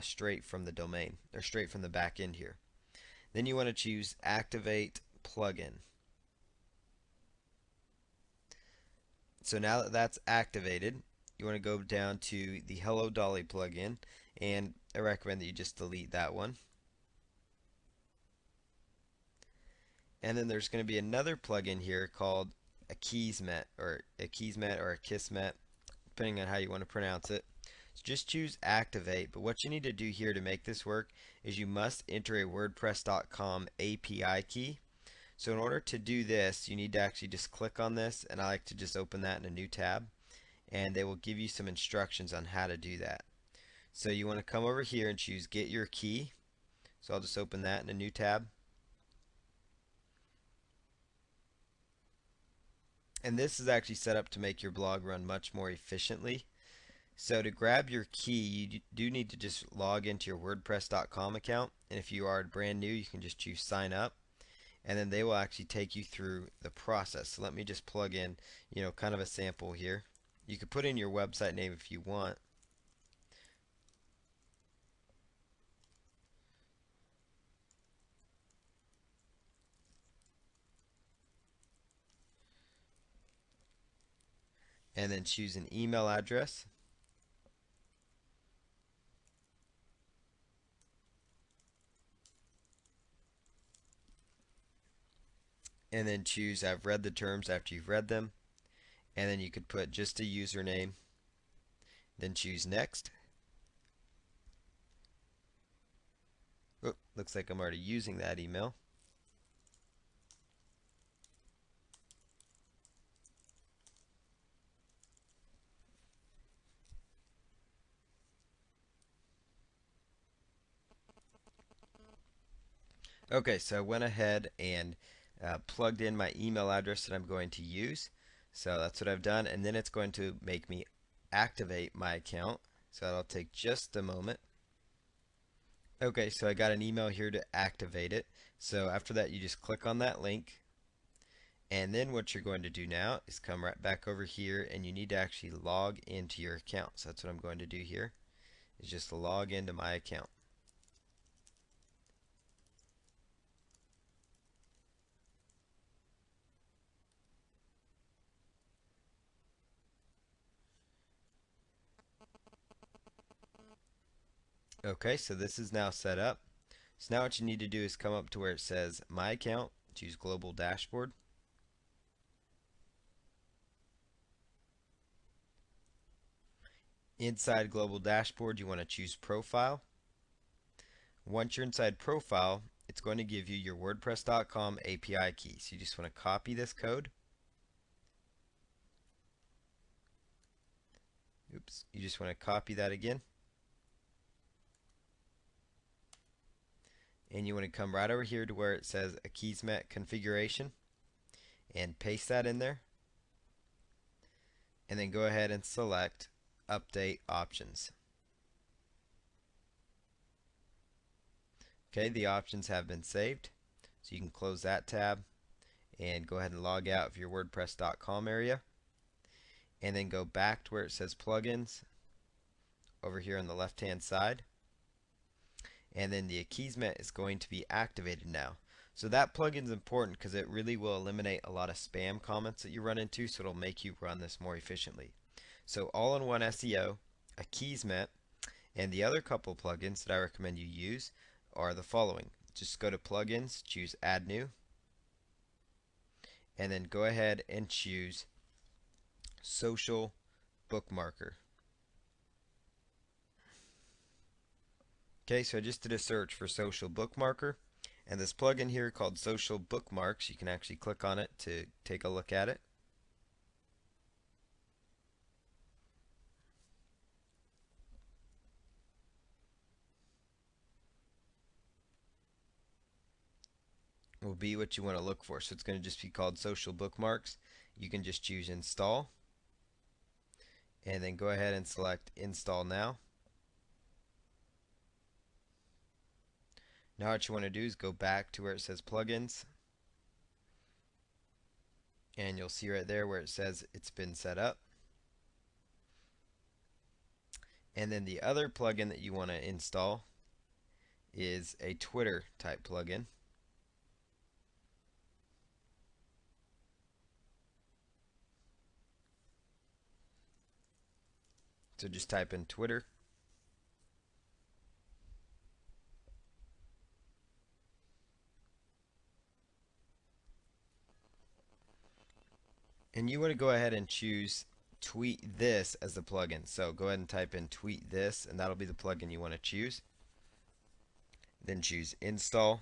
A: straight from the domain, or straight from the back end here. Then you want to choose Activate Plugin. So now that that's activated, you want to go down to the Hello Dolly plugin, and I recommend that you just delete that one. And then there's going to be another plugin here called Akismet, or Akismet, depending on how you want to pronounce it. So just choose Activate, but what you need to do here to make this work is you must enter a WordPress.com API key. So in order to do this, you need to actually just click on this, and I like to just open that in a new tab, and they will give you some instructions on how to do that. So you want to come over here and choose Get Your Key. So I'll just open that in a new tab. And this is actually set up to make your blog run much more efficiently. So to grab your key, you do need to just log into your WordPress.com account, and if you are brand new, you can just choose Sign Up, and then they will actually take you through the process. So let me just plug in, kind of a sample here. You could put in your website name if you want. And then choose an email address. And then choose I've read the terms after you've read them. And then you could put just a username. Then choose Next. Oh, looks like I'm already using that email. Okay, so I went ahead and plugged in my email address that I'm going to use. So that's what I've done, and then it's going to make me activate my account. So that'll take just a moment. Okay, so I got an email here to activate it. So after that, you just click on that link. And then what you're going to do now is come right back over here, and you need to actually log into your account. So that's what I'm going to do here, is just log into my account. Okay, so this is now set up. So now what you need to do is come up to where it says My Account, choose Global Dashboard. Inside Global Dashboard, you want to choose Profile. Once you're inside Profile, it's going to give you your WordPress.com API key. So you just want to copy this code. Oops, you just want to copy that again. And you want to come right over here to where it says Akismet configuration and paste that in there. And then go ahead and select Update Options. Okay, the options have been saved. So you can close that tab and go ahead and log out of your WordPress.com area. And then go back to where it says Plugins over here on the left hand side. And then the Akismet is going to be activated now. So that plugin is important because it really will eliminate a lot of spam comments that you run into, so it'll make you run this more efficiently. So all-in-one SEO, Akismet, and the other couple plugins that I recommend you use are the following. Just go to Plugins, choose Add New, and then go ahead and choose Social Bookmarker. Okay, so I just did a search for Social Bookmarker, and this plugin here called Social Bookmarks, you can actually click on it to take a look at it. will be what you want to look for. So it's going to just be called Social Bookmarks. You can just choose Install and then go ahead and select Install Now. Now what you want to do is go back to where it says Plugins, and you'll see right there where it says it's been set up. And then the other plugin that you want to install is a Twitter type plugin. So just type in Twitter. And you want to go ahead and choose Tweet This as the plugin. So go ahead and type in Tweet This, and that'll be the plugin you want to choose. Then choose Install.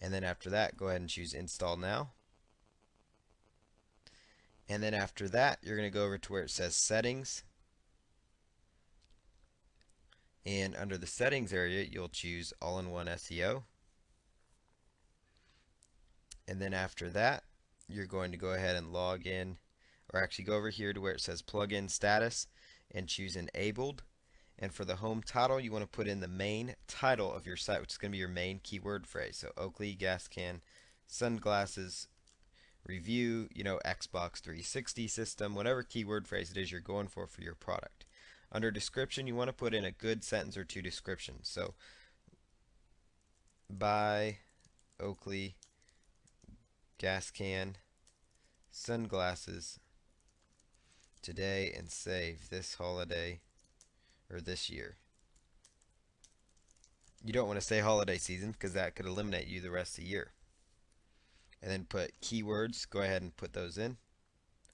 A: And then after that, go ahead and choose Install Now. And then after that, you're going to go over to where it says Settings. And under the Settings area, you'll choose All-in-One SEO. And then after that, you're going to go ahead and log in, or actually go over here to where it says Plugin Status and choose Enabled. And for the home title, you want to put in the main title of your site, which is going to be your main keyword phrase. So Oakley gas can, sunglasses, review, Xbox 360 system, whatever keyword phrase it is you're going for your product. Under description, you want to put in a good sentence or two description. So buy Oakley gas can, sunglasses today and save this holiday or this year. You don't want to say holiday season because that could eliminate you the rest of the year. And then put keywords, go ahead and put those in,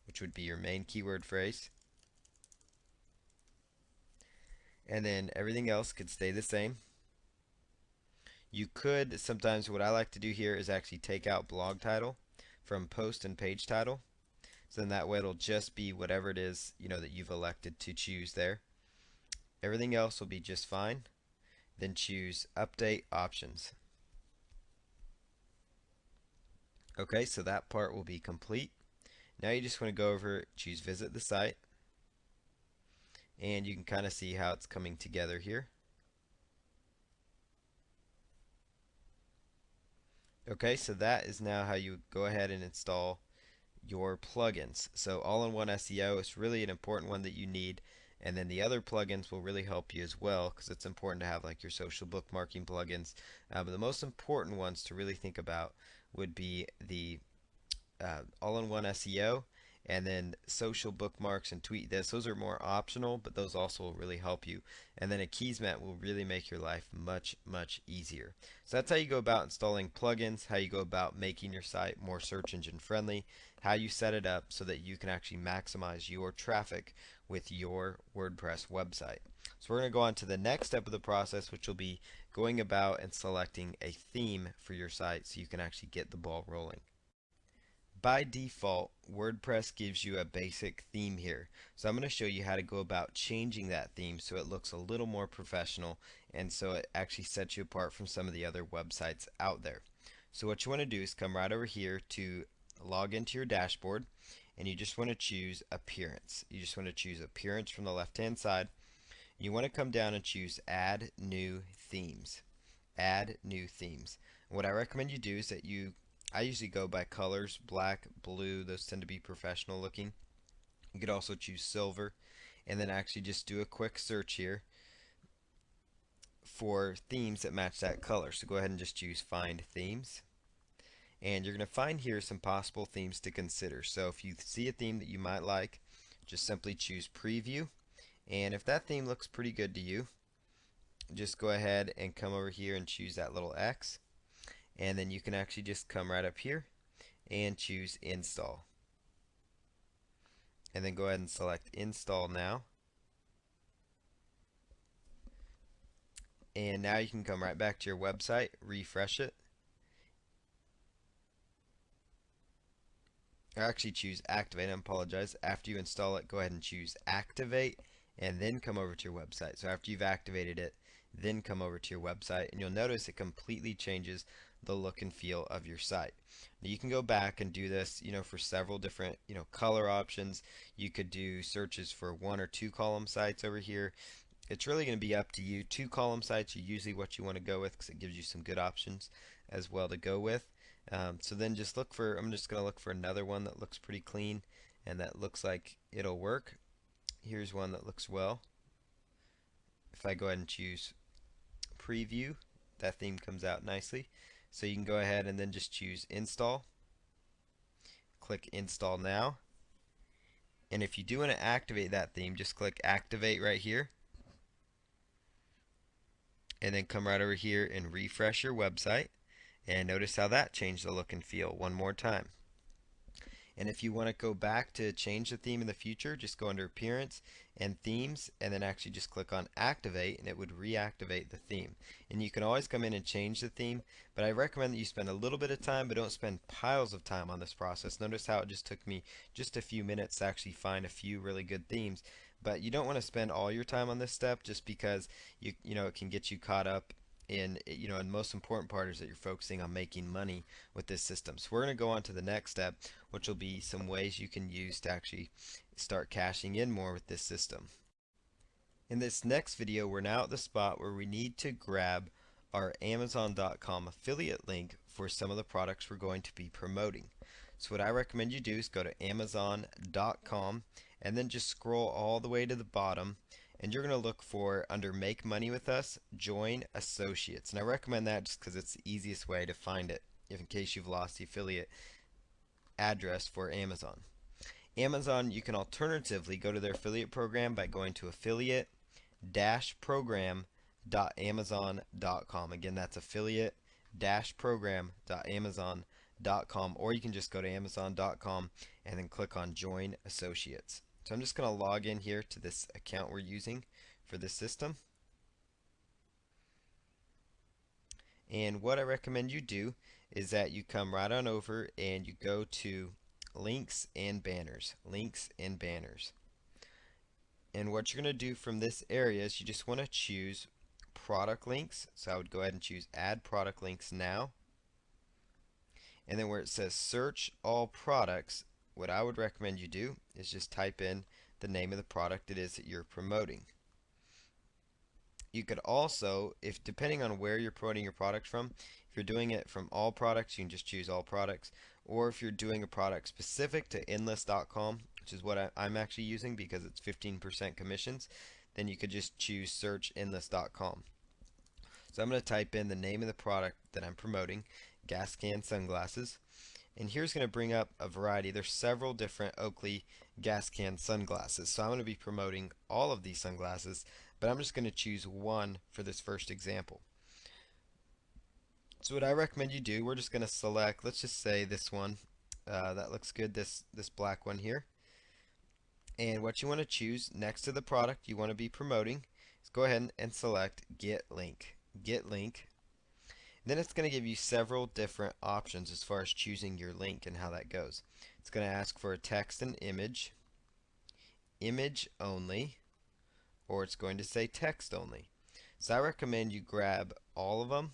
A: which would be your main keyword phrase. And then everything else could stay the same. You could, sometimes what I like to do here is actually take out blog title from post and page title. So then that way it'll just be whatever it is, that you've elected to choose there. Everything else will be just fine. Then choose Update Options. Okay, so that part will be complete. Now you just want to go over, choose Visit the Site. And you can kind of see how it's coming together here. Okay, so that is now how you go ahead and install your plugins. So All-in-One SEO is really an important one that you need, and then the other plugins will really help you as well, because it's important to have like your social bookmarking plugins. But the most important ones to really think about would be the All-in-One SEO, and then social bookmarks and Tweet This. Those are more optional, but those also will really help you. And then Akismet will really make your life much, much easier. So that's how you go about installing plugins, how you go about making your site more search engine friendly, how you set it up so that you can actually maximize your traffic with your WordPress website. So we're going to go on to the next step of the process, which will be going about and selecting a theme for your site so you can actually get the ball rolling. By default, WordPress gives you a basic theme here. So I'm going to show you how to go about changing that theme so it looks a little more professional, and so it actually sets you apart from some of the other websites out there. So what you want to do is come right over here to log into your dashboard, and you just want to choose Appearance. You just want to choose Appearance from the left-hand side. You want to come down and choose Add New Themes. Add New Themes. And what I recommend you do is that I usually go by colors, black, blue, those tend to be professional looking. You could also choose silver, and then actually just do a quick search here for themes that match that color. So go ahead and just choose Find Themes. And you're going to find here some possible themes to consider. So if you see a theme that you might like, just simply choose Preview. And if that theme looks pretty good to you, just go ahead and come over here and choose that little X. And then you can actually just come right up here and choose Install. And then go ahead and select Install Now. And now you can come right back to your website, refresh it. Or actually choose Activate, I apologize. After you install it, go ahead and choose Activate and then come over to your website. So after you've activated it, then come over to your website, and you'll notice it completely changes the look and feel of your site. Now you can go back and do this, for several different, color options. You could do searches for 1 or 2 column sites over here. It's really going to be up to you. 2 column sites are usually what you want to go with because it gives you some good options as well to go with. So then just look for, I'm just going to look for another one that looks pretty clean and that looks like it'll work. Here's one that looks well. If I go ahead and choose preview, that theme comes out nicely. So you can go ahead and then just choose install. Click install now. And if you do want to activate that theme, just click activate right here. And then come right over here and refresh your website. And notice how that changed the look and feel one more time. And if you want to go back to change the theme in the future, just go under Appearance and Themes, and then actually just click on Activate, and it would reactivate the theme. And you can always come in and change the theme, but I recommend that you spend a little bit of time, but don't spend piles of time on this process. Notice how it just took me just a few minutes to actually find a few really good themes. But you don't want to spend all your time on this step just because it can get you caught up and the most important part is that you're focusing on making money with this system. So we're going to go on to the next step, which will be some ways you can use to actually start cashing in more with this system. In this next video, we're now at the spot where we need to grab our Amazon.com affiliate link for some of the products we're going to be promoting. So what I recommend you do is go to Amazon.com and then just scroll all the way to the bottom, and you're going to look for, under Make Money With Us, Join Associates. And I recommend that just because it's the easiest way to find it, if in case you've lost the affiliate address for Amazon. Amazon, you can alternatively go to their affiliate program by going to affiliate-program.amazon.com. Again, that's affiliate-program.amazon.com, or you can just go to amazon.com and then click on Join Associates. So I'm just going to log in here to this account we're using for this system. And what I recommend you do is that you come right on over and you go to links and banners. Links and banners. And what you're going to do from this area is you just want to choose product links. So I would go ahead and choose add product links now. And then where it says search all products, what I would recommend you do is just type in the name of the product it is that you're promoting. You could also, if depending on where you're promoting your product from, if you're doing it from all products, you can just choose all products. Or if you're doing a product specific to Enlist.com, which is what I'm actually using because it's 15% commissions, then you could just choose search Enlist.com. So I'm going to type in the name of the product that I'm promoting, Gascan sunglasses. And here's going to bring up a variety. There's several different Oakley Gascan sunglasses. So I'm going to be promoting all of these sunglasses, but I'm just going to choose one for this first example. So what I recommend you do, we're just going to select, let's just say this one. That looks good, this black one here. And what you want to choose next to the product you want to be promoting is go ahead and select Get Link. Get Link. Then it's going to give you several different options as far as choosing your link and how that goes. It's going to ask for a text and image, image only, or it's going to say text only. So I recommend you grab all of them,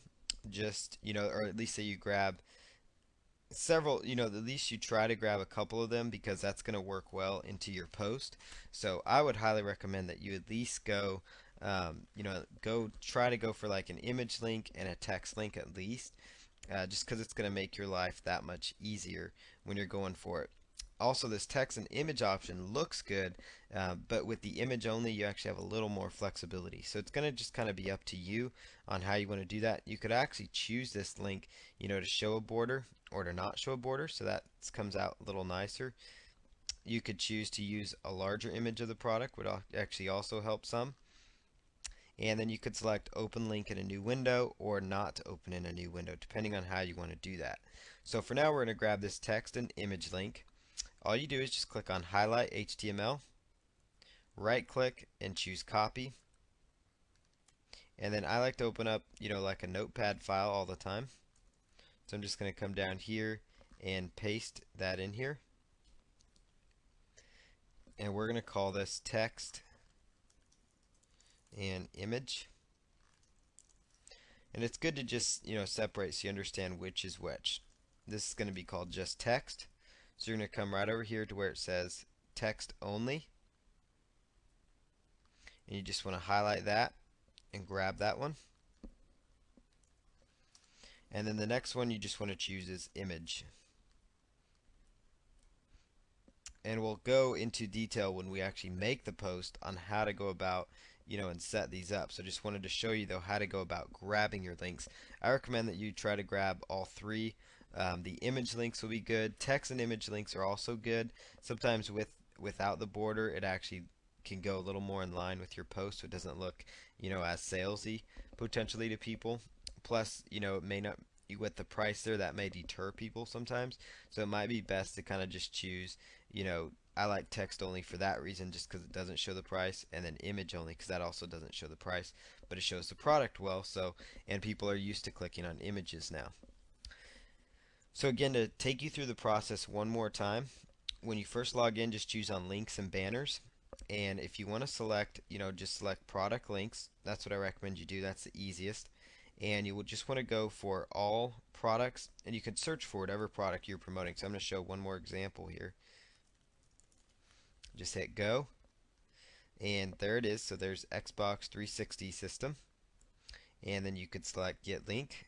A: just, or at least say you grab several, at least you try to grab a couple of them because that's going to work well into your post. So I would highly recommend that you at least go try to go for like an image link and a text link at least, just because it's going to make your life that much easier when you're going for it. Also, this text and image option looks good, but with the image only, you actually have a little more flexibility. So it's going to just kind of be up to you on how you want to do that. You could actually choose this link, to show a border or to not show a border, so that comes out a little nicer. You could choose to use a larger image of the product, would actually also help some. And then you could select open link in a new window or not to open in a new window, depending on how you want to do that. So for now, we're going to grab this text and image link. All you do is just click on Highlight HTML, right click and choose Copy. And then I like to open up, like a notepad file all the time. So I'm just going to come down here and paste that in here. And we're going to call this text and image. And it's good to just, separate so you understand which is which. This is going to be called just text. So you're going to come right over here to where it says text only. And you just want to highlight that and grab that one. And then the next one you just want to choose is image. And we'll go into detail when we actually make the post on how to go about, and set these up. So just wanted to show you though how to go about grabbing your links. I recommend that you try to grab all three. The image links will be good. Text and image links are also good. Sometimes without the border, it actually can go a little more in line with your post, so it doesn't look, as salesy potentially to people. Plus, it may not, with the price there, that may deter people sometimes. So it might be best to kind of just choose, I like text only for that reason, just because it doesn't show the price, and then image only because that also doesn't show the price, but it shows the product well. So, and people are used to clicking on images now. So again, to take you through the process one more time, when you first log in, just choose on links and banners. And if you want to select, just select product links. That's what I recommend you do. That's the easiest. And you will just want to go for all products, and you can search for whatever product you're promoting. So I'm going to show one more example here. Just hit go, and there it is. So there's Xbox 360 system, and then you could select get link,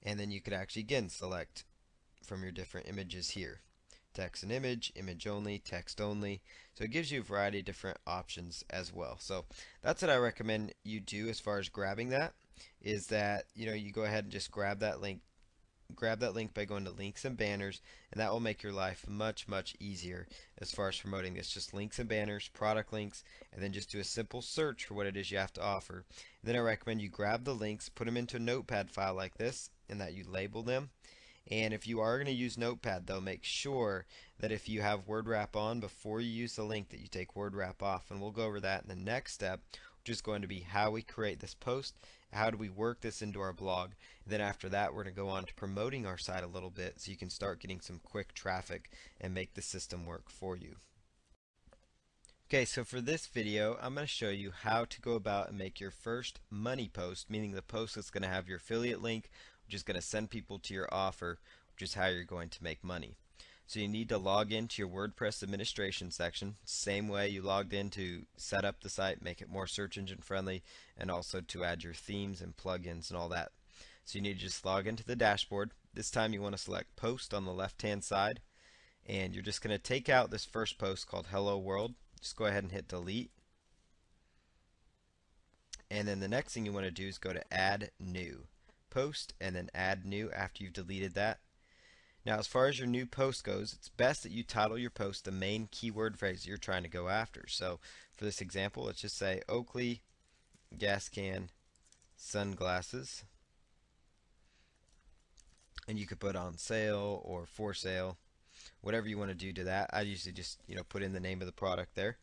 A: and then you could actually again select from your different images here. Text and image, image only, text only. So it gives you a variety of different options as well. So that's what I recommend you do as far as grabbing that, is that you go ahead and just grab that link by going to links and banners, and that will make your life much easier as far as promoting this. Just links and banners, product links, and then just do a simple search for what it is you have to offer. And then I recommend you grab the links, put them into a notepad file like this, and that you label them. And if you are going to use Notepad though, make sure that if you have word wrap on, before you use the link, that you take word wrap off. And we'll go over that in the next step, which is going to be how we create this post, how do we work this into our blog. And then after that, we're going to go on to promoting our site a little bit so you can start getting some quick traffic and make the system work for you. Okay, so for this video, I'm going to show you how to go about and make your first money post, meaning the post that's going to have your affiliate link, which is going to send people to your offer, which is how you're going to make money. So you need to log into your WordPress administration section, same way you logged in to set up the site, make it more search engine friendly, and also to add your themes and plugins and all that. So you need to just log into the dashboard. This time you want to select post on the left hand side, and you're just going to take out this first post called Hello World. Just go ahead and hit delete. And then the next thing you want to do is go to add new post, and then add new after you've deleted that. Now as far as your new post goes, it's best that you title your post the main keyword phrase you're trying to go after. So for this example, let's just say Oakley gas can sunglasses, and you could put on sale or for sale, whatever you want to do to that. I usually just put in the name of the product there.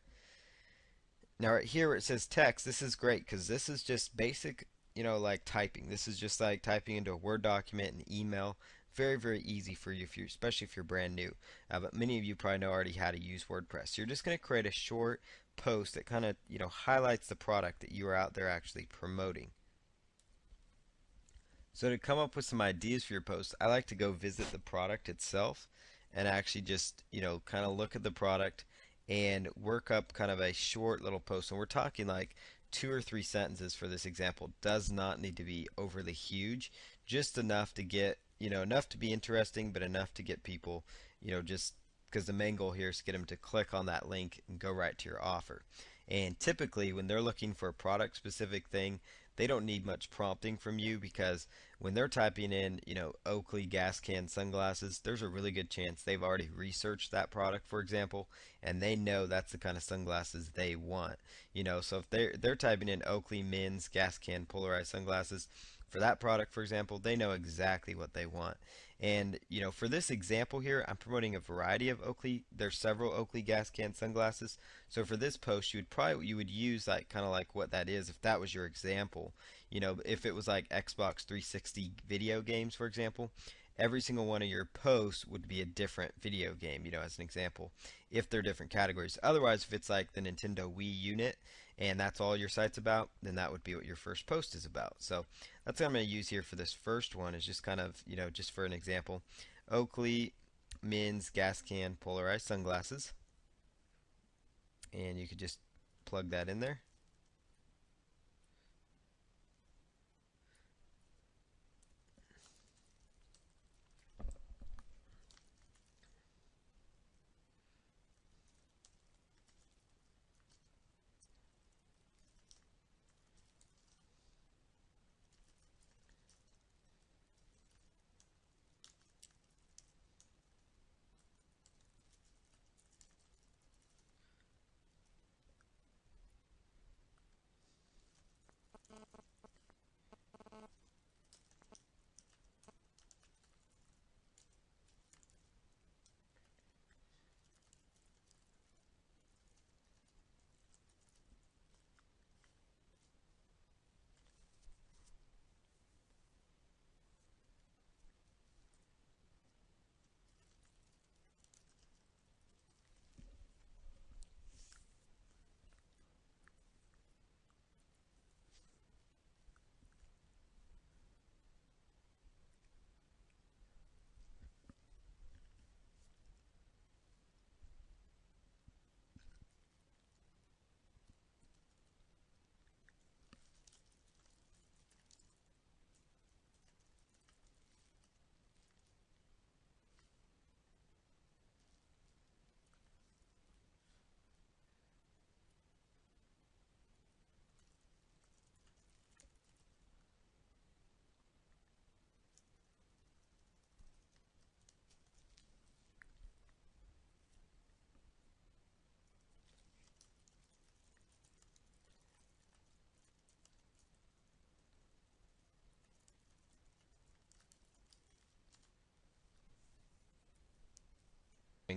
A: Now right here where it says text, this is great because this is just basic, like typing. This is just like typing into a Word document and email. Very easy for you, especially if you're brand new. But many of you probably know already how to use WordPress. So you're just going to create a short post that kind of highlights the product that you are out there actually promoting. So to come up with some ideas for your post, I like to go visit the product itself and actually just kind of look at the product and work up kind of a short little post. And we're talking like 2 or 3 sentences for this example. Does not need to be overly huge, just enough to get enough to be interesting, but enough to get people just because the main goal here is to get them to click on that link and go right to your offer. And typically when they're looking for a product specific thing, they don't need much prompting from you, because when they're typing in Oakley gas can sunglasses, there's a really good chance they've already researched that product, for example, and they know that's the kind of sunglasses they want. So if they're typing in Oakley men's gas can polarized sunglasses for that product, for example, they know exactly what they want. And for this example here, I'm promoting a variety of Oakley. There's several Oakley gas can sunglasses. So for this post, you would use like kind of like what that is if that was your example. If it was like Xbox 360 video games, for example, every single one of your posts would be a different video game, as an example, if they're different categories. Otherwise, if it's like the Nintendo Wii unit and that's all your site's about, then that would be what your first post is about. So that's what I'm going to use here for this first one, is just kind of, just for an example. Oakley men's gas can polarized sunglasses. And you could just plug that in there.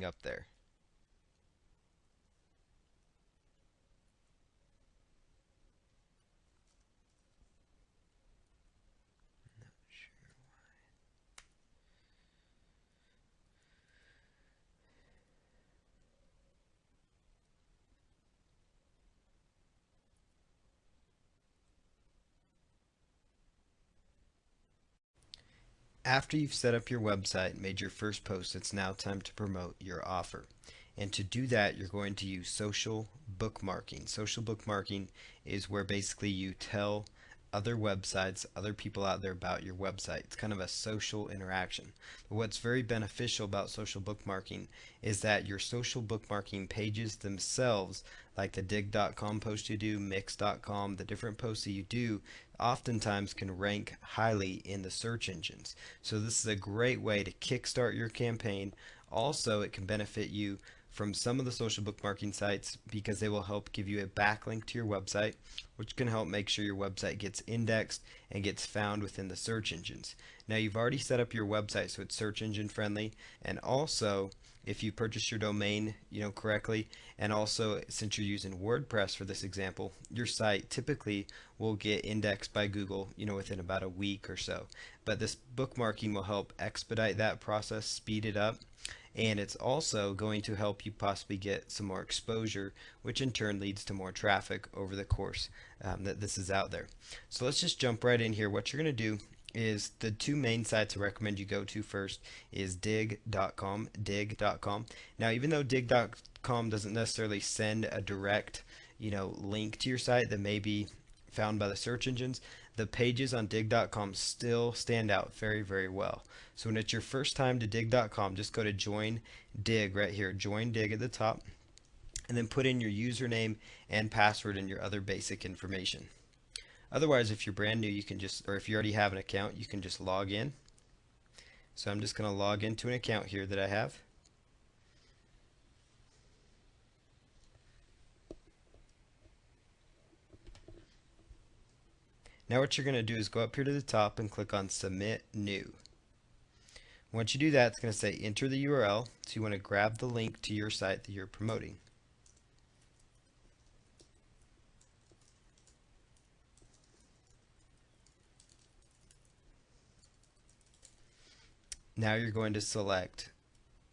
A: Up there. After you've set up your website and made your first post, it's now time to promote your offer. And to do that, you're going to use social bookmarking. Social bookmarking is where basically you tell other websites, other people out there about your website. It's kind of a social interaction. But what's very beneficial about social bookmarking is that your social bookmarking pages themselves, like the dig.com post you do, mix.com, the different posts that you do, oftentimes can rank highly in the search engines. So this is a great way to kickstart your campaign. Also, it can benefit you from some of the social bookmarking sites because they will help give you a backlink to your website, which can help make sure your website gets indexed and gets found within the search engines. Now you've already set up your website so it's search engine friendly, and also if you purchase your domain correctly, and also since you're using WordPress for this example, your site typically will get indexed by Google within about a week or so. But this bookmarking will help expedite that process, speed it up, and it's also going to help you possibly get some more exposure, which in turn leads to more traffic over the course that this is out there. So let's just jump right in here. What you're going to do is the two main sites I recommend you go to first is dig.com. Now, even though dig.com doesn't necessarily send a direct link to your site that may be found by the search engines, the pages on dig.com still stand out very, very well. So when it's your first time to dig.com, just go to join dig right here, join dig at the top, and then put in your username and password and your other basic information. Otherwise, if you're brand new, you can just, or if you already have an account, you can just log in. So I'm just going to log into an account here that I have. Now what you're going to do is go up here to the top and click on Submit New. Once you do that, it's going to say enter the URL. So you want to grab the link to your site that you're promoting. Now you're going to select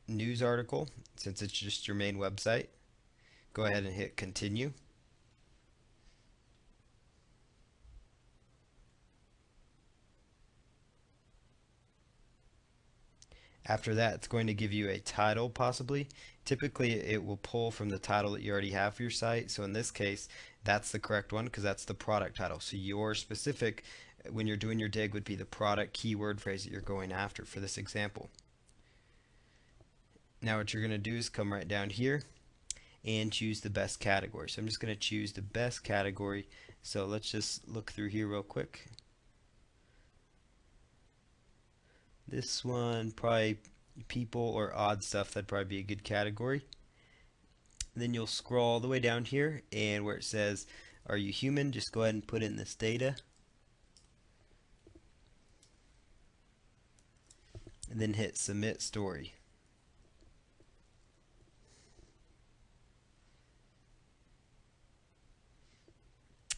A: news article, since it's just your main website. Go ahead and hit continue. After that, it's going to give you a title possibly. Typically, it will pull from the title that you already have for your site. So in this case, that's the correct one because that's the product title. So your specific, when you're doing your dig, would be the product keyword phrase that you're going after for this example. Now what you're going to do is come right down here and choose the best category. So I'm just going to choose the best category. So let's just look through here real quick. This one, probably people or odd stuff, that'd probably be a good category. Then you'll scroll all the way down here, and where it says, are you human? Just go ahead and put in this data. And then hit submit story.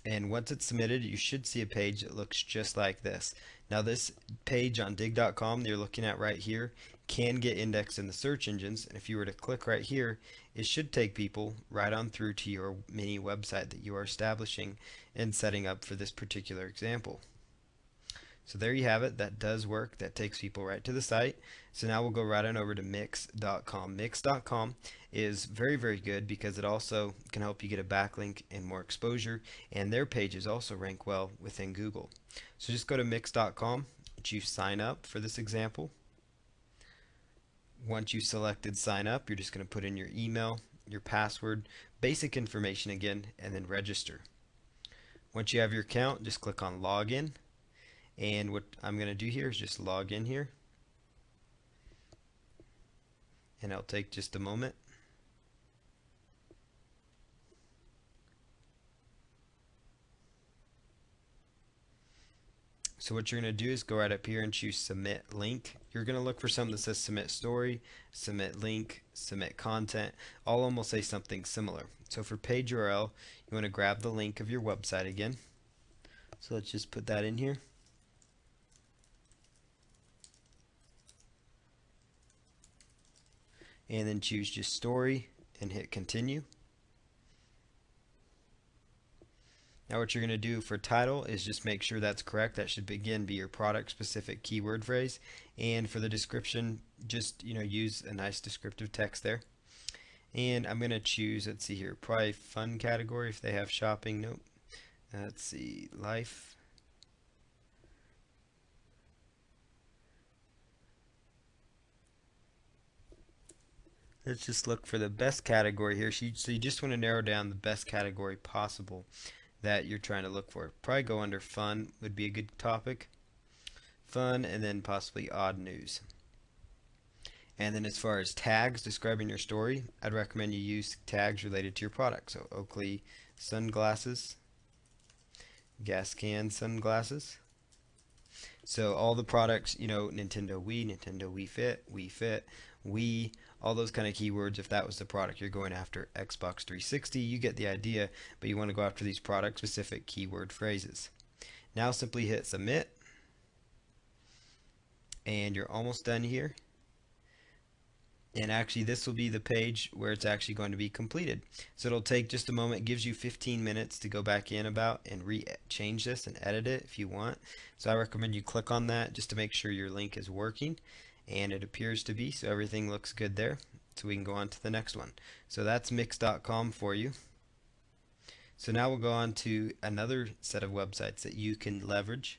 A: And once it's submitted, you should see a page that looks just like this. Now this page on dig.com that you're looking at right here can get indexed in the search engines, and if you were to click right here, it should take people right on through to your mini website that you are establishing and setting up for this particular example. So there you have it. That does work. That takes people right to the site. So now we'll go right on over to Mix.com. Mix.com is very, very good because it also can help you get a backlink and more exposure, and their pages also rank well within Google. So just go to Mix.com, choose sign up for this example. Once you've selected sign up, you're just going to put in your email, your password, basic information again, and then register. Once you have your account, just click on login. And what I'm going to do here is just log in here, and it'll take just a moment. So what you're going to do is go right up here and choose submit link. You're going to look for something that says submit story, submit link, submit content. All of them will say something similar. So for page URL, you want to grab the link of your website again. So let's just put that in here. And then choose just story and hit continue. Now what you're going to do for title is just make sure that's correct. That should again be your product specific keyword phrase. And for the description, just use a nice descriptive text there. And I'm going to choose, let's see here, probably fun category if they have shopping. Nope. Let's see, life. Let's just look for the best category here. So you just want to narrow down the best category possible that you're trying to look for. Probably go under fun would be a good topic. Fun, and then possibly odd news. And then as far as tags describing your story, I'd recommend you use tags related to your product. So Oakley sunglasses, gas can sunglasses. So all the products, Nintendo Wii Fit, Wii, all those kind of keywords. If that was the product you're going after, Xbox 360, you get the idea, but you want to go after these product specific keyword phrases. Now simply hit submit, and you're almost done here. And actually this will be the page where it's actually going to be completed. So it'll take just a moment. It gives you 15 minutes to go back in about and change this and edit it if you want. So I recommend you click on that just to make sure your link is working, and it appears to be, so everything looks good there. So we can go on to the next one. So that's Mix.com for you. So now we'll go on to another set of websites that you can leverage.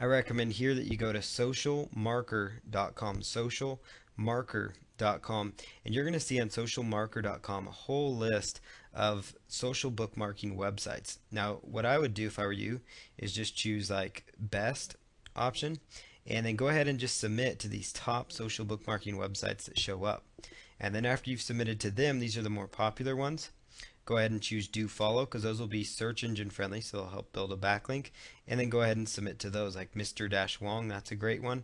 A: I recommend here that you go to socialmarker.com, socialmarker.com, and you're going to see on socialmarker.com a whole list of social bookmarking websites. Now, what I would do if I were you is just choose like best option, and then go ahead and just submit to these top social bookmarking websites that show up. And then after you've submitted to them, these are the more popular ones. Go ahead and choose do follow, because those will be search engine friendly, so they'll help build a backlink. And then go ahead and submit to those, like Mr. Wong, that's a great one.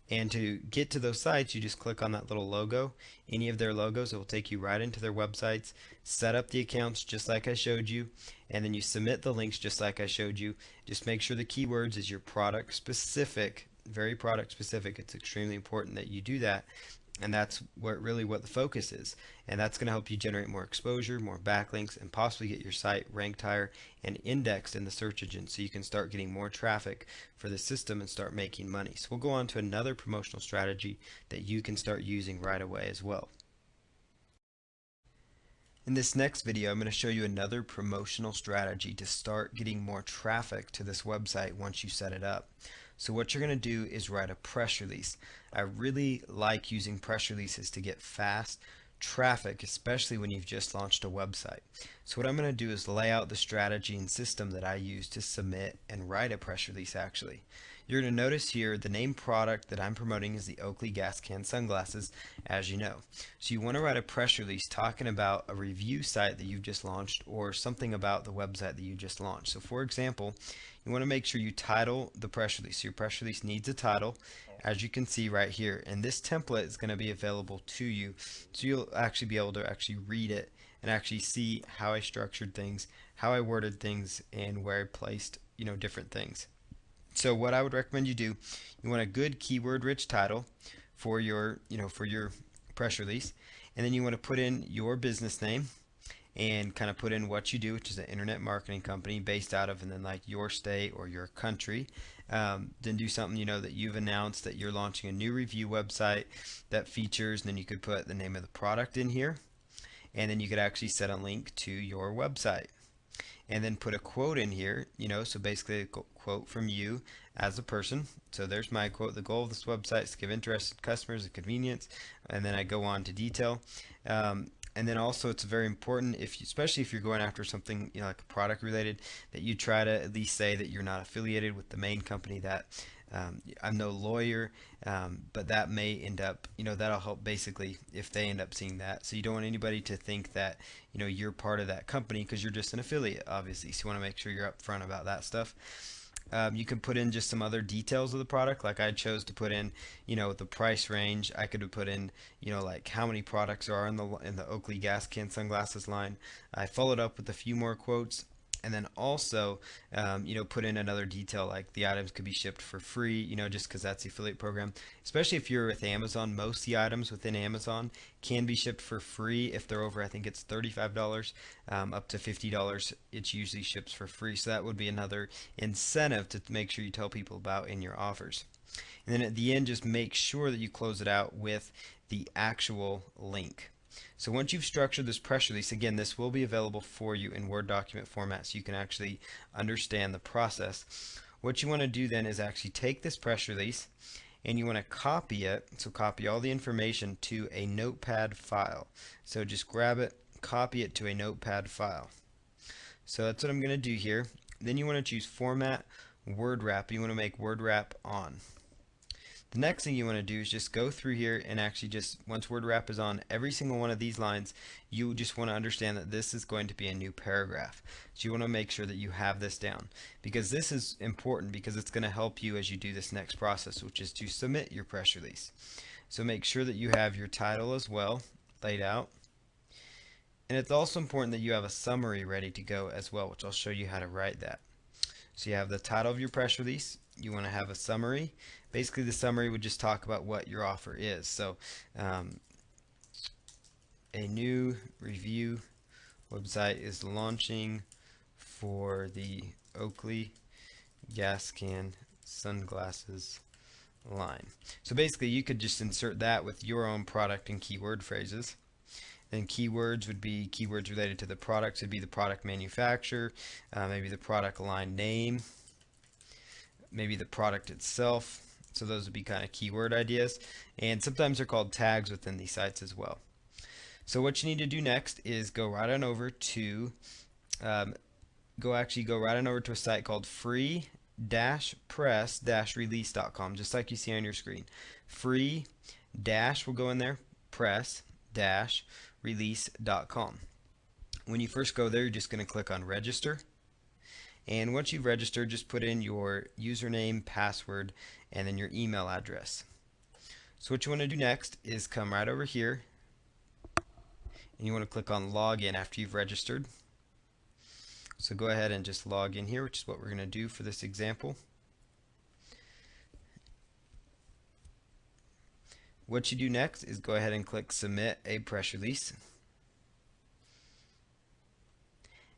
A: And to get to those sites, you just click on that little logo, any of their logos. It will take you right into their websites. Set up the accounts just like I showed you, and then you submit the links just like I showed you. Just make sure the keywords is your product specific, very product specific. It's extremely important that you do that. And that's really what the focus is. And that's going to help you generate more exposure, more backlinks, and possibly get your site ranked higher and indexed in the search engine so you can start getting more traffic for the system and start making money. So we'll go on to another promotional strategy that you can start using right away as well. In this next video, I'm going to show you another promotional strategy to start getting more traffic to this website once you set it up. So what you're going to do is write a press release. I really like using press releases to get fast traffic, especially when you've just launched a website. So what I'm going to do is lay out the strategy and system that I use to submit and write a press release actually. You're going to notice here the name product that I'm promoting is the Oakley gas can sunglasses, as you know. So you want to write a press release talking about a review site that you've just launched or something about the website that you just launched. So for example, you want to make sure you title the press release. So your press release needs a title, as you can see right here, and this template is going to be available to you, so you'll actually be able to actually read it and actually see how I structured things, how I worded things, and where I placed different things. So what I would recommend you do, you want a good keyword rich title for your press release, and then you want to put in your business name and kind of put in what you do, which is an internet marketing company based out of, and then like your state or your country. Then do something that you've announced that you're launching a new review website that features, and then you could put the name of the product in here, and then you could actually set a link to your website. And then put a quote in here, so basically a quote from you as a person. So there's my quote: the goal of this website is to give interested customers a convenience, and then I go on to detail. And then also it's very important, especially if you're going after something like a product related, that you try to at least say that you're not affiliated with the main company, that I'm no lawyer, but that may end up, that'll help basically if they end up seeing that. So you don't want anybody to think that you're part of that company, because you're just an affiliate obviously, so you want to make sure you're upfront about that stuff. You can put in just some other details of the product, like I chose to put in the price range. I could have put in like how many products are in the Oakley gas can sunglasses line. I followed up with a few more quotes, and then also put in another detail like the items could be shipped for free, just because that's the affiliate program. Especially if you're with Amazon, most of the items within Amazon can be shipped for free if they're over, I think it's $35, up to $50 it usually ships for free. So that would be another incentive to make sure you tell people about in your offers. And then at the end, just make sure that you close it out with the actual link. So once you've structured this press release, again, this will be available for you in Word document format so you can actually understand the process. What you want to do then is actually take this press release and you want to copy it. So copy all the information to a notepad file. So just grab it, copy it to a notepad file. So that's what I'm going to do here. Then you want to choose Format, Word Wrap. You want to make Word Wrap on. The next thing you want to do is just go through here and actually just, once Word Wrap is on every single one of these lines, you just want to understand that this is going to be a new paragraph. So you want to make sure that you have this down, because this is important, because it's going to help you as you do this next process, which is to submit your press release. So make sure that you have your title as well laid out. And it's also important that you have a summary ready to go as well, which I'll show you how to write that. So you have the title of your press release. You want to have a summary. Basically, the summary would just talk about what your offer is. So a new review website is launching for the Oakley gas can sunglasses line. So basically, you could just insert that with your own product and keyword phrases. Then keywords would be keywords related to the products. Would be the product manufacturer, maybe the product line name, maybe the product itself. So those would be kind of keyword ideas, and sometimes they're called tags within these sites as well. So what you need to do next is go right on over to go right on over to a site called free-press-release.com, just like you see on your screen. Free dash will go in there, press-release.com. When you first go there, you're just going to click on register. And once you've registered, just put in your username, password, and then your email address. So what you want to do next is come right over here, and you want to click on login after you've registered. So go ahead and just log in here, which is what we're going to do for this example. What you do next is go ahead and click submit a press release.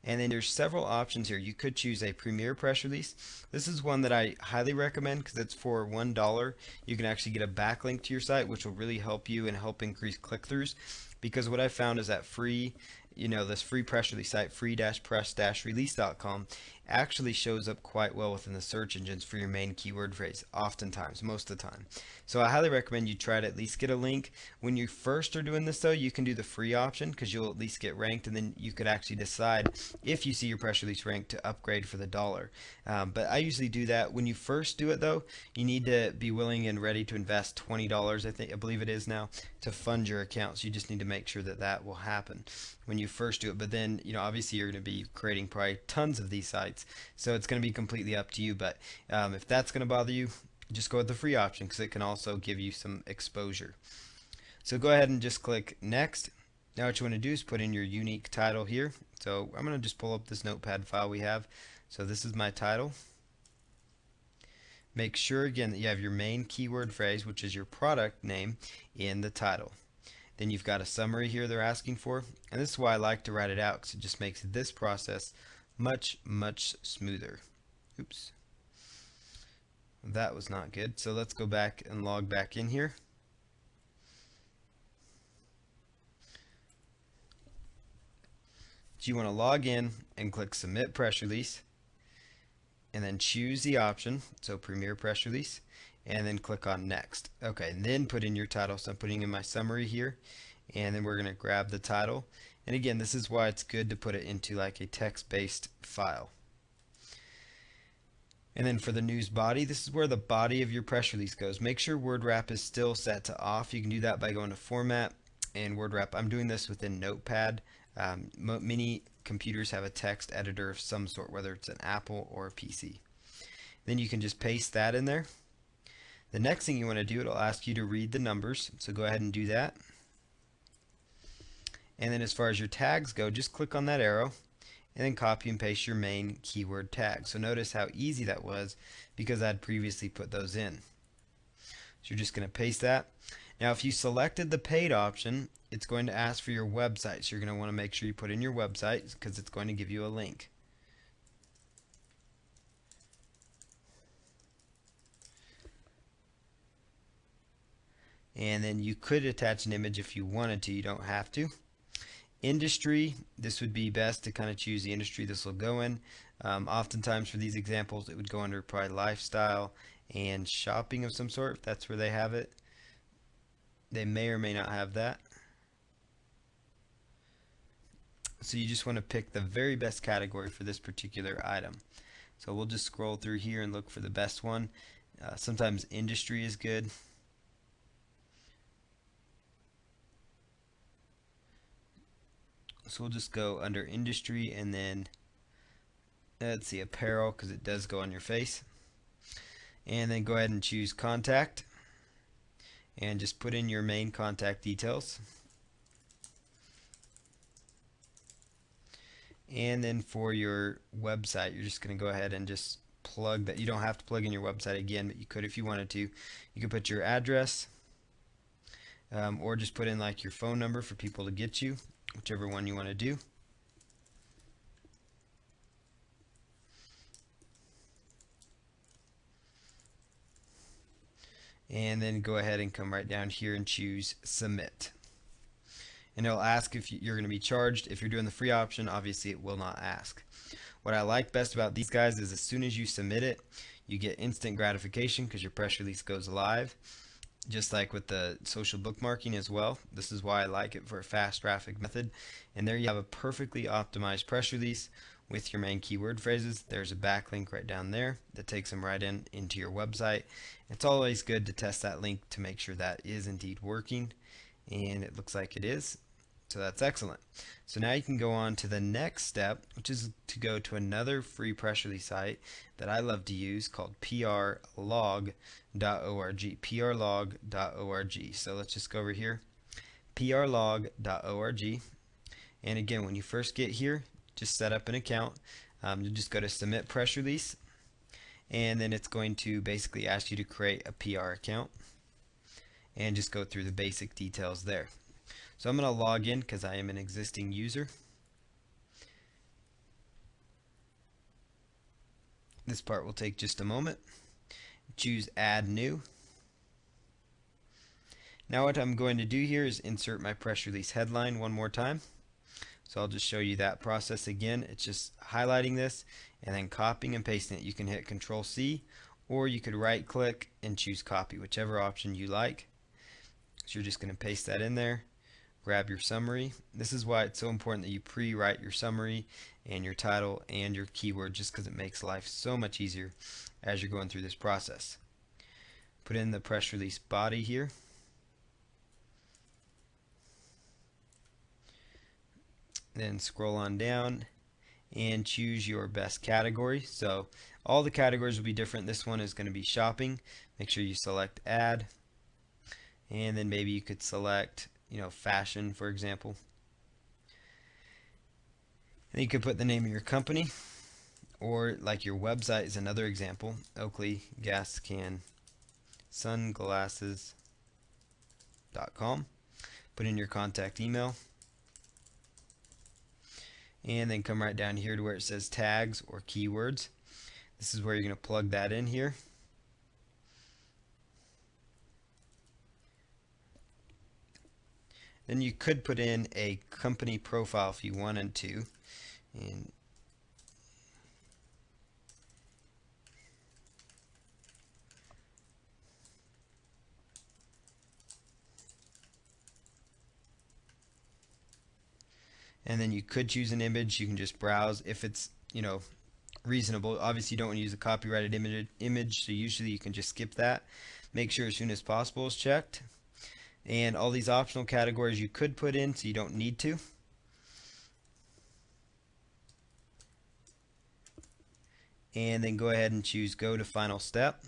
A: And then there's several options here. You could choose a Premier press release. This is one that I highly recommend because it's for $1. You can actually get a backlink to your site, which will really help you and help increase click-throughs. Because what I found is that this free press release site, free-press-release.com, actually shows up quite well within the search engines for your main keyword phrase, oftentimes, most of the time. So I highly recommend you try to at least get a link. When you first are doing this though, you can do the free option because you'll at least get ranked, and then you could actually decide if you see your press release ranked to upgrade for the dollar. But I usually do that. When you first do it though, you need to be willing and ready to invest $20, I believe it is now, to fund your account. So you just need to make sure that that will happen when you first do it. But then, obviously you're going to be creating probably tons of these sites, so it's going to be completely up to you. But if that's going to bother you, just go with the free option because it can also give you some exposure. So go ahead and just click next. Now what you want to do is put in your unique title here. So I'm going to just pull up this notepad file we have. So this is my title. Make sure again that you have your main keyword phrase, which is your product name, in the title. Then you've got a summary here they're asking for, and this is why I like to write it out because it just makes this process much smoother. Oops, that was not good. So let's go back and log back in here. So you want to log in and click submit press release, and then choose the option, so Premier press release, and then click on next. Okay, and then put in your title. So I'm putting in my summary here, and then we're going to grab the title. And again, this is why it's good to put it into like a text-based file. And then for the news body, this is where the body of your press release goes. Make sure word wrap is still set to off. You can do that by going to format and word wrap. I'm doing this within Notepad. Many computers have a text editor of some sort, whether it's an Apple or a PC. Then you can just paste that in there. The next thing you want to do, it'll ask you to read the numbers, so go ahead and do that. And then as far as your tags go, just click on that arrow and then copy and paste your main keyword tag. So notice how easy that was because I'd previously put those in. So you're just going to paste that. Now if you selected the paid option, it's going to ask for your website. So you're going to want to make sure you put in your website because it's going to give you a link. And then you could attach an image if you wanted to. You don't have to. Industry, this would be best to kind of choose the industry this will go in. Oftentimes for these examples it would go under probably lifestyle and shopping of some sort, if that's where they have it. They may or may not have that. So you just want to pick the very best category for this particular item. So we'll just scroll through here and look for the best one. Sometimes industry is good. So we'll just go under industry and then let's see, apparel, because it does go on your face. And then go ahead and choose contact and just put in your main contact details. And then for your website, you're just going to go ahead and just plug that. You don't have to plug in your website again, but you could if you wanted to. You could put your address or just put in like your phone number for people to get you, whichever one you want to do. And then go ahead and come right down here and choose submit. And it'll ask if you're going to be charged. If you're doing the free option, obviously it will not ask. What I like best about these guys is as soon as you submit it, you get instant gratification because your press release goes live. Just like with the social bookmarking as well. This is why I like it for a fast traffic method. And there you have a perfectly optimized press release with your main keyword phrases. There's a backlink right down there that takes them right into your website. It's always good to test that link to make sure that is indeed working, and it looks like it is. So that's excellent. So now you can go on to the next step, which is to go to another free press release site that I love to use called prlog.org. prlog.org. So let's just go over here, prlog.org. And again, when you first get here, just set up an account. You just go to submit press release, and then it's going to basically ask you to create a PR account. and just go through the basic details there. So I'm going to log in because I am an existing user. This part will take just a moment. Choose Add New. Now what I'm going to do here is insert my press release headline one more time. So I'll just show you that process again. It's just highlighting this and then copying and pasting it. You can hit Control C, or you could right click and choose copy, whichever option you like. So you're just going to paste that in there. Grab your summary. This is why it's so important that you pre-write your summary and your title and your keyword, just because it makes life so much easier as you're going through this process. Put in the press release body here. Then scroll on down and choose your best category. So all the categories will be different. This one is going to be shopping. Make sure you select add, and then maybe you could select, fashion, for example. And you could put the name of your company, or like your website is another example. Oakley Gas Can Sunglasses.com. Put in your contact email, and then come right down here to where it says tags or keywords. This is where you're going to plug that in here. Then you could put in a company profile if you wanted to. And then you could choose an image. You can just browse if it's reasonable. Obviously you don't want to use a copyrighted image, so usually you can just skip that. Make sure as soon as possible is checked. And all these optional categories you could put in, so you don't need to. And then go ahead and choose go to final step.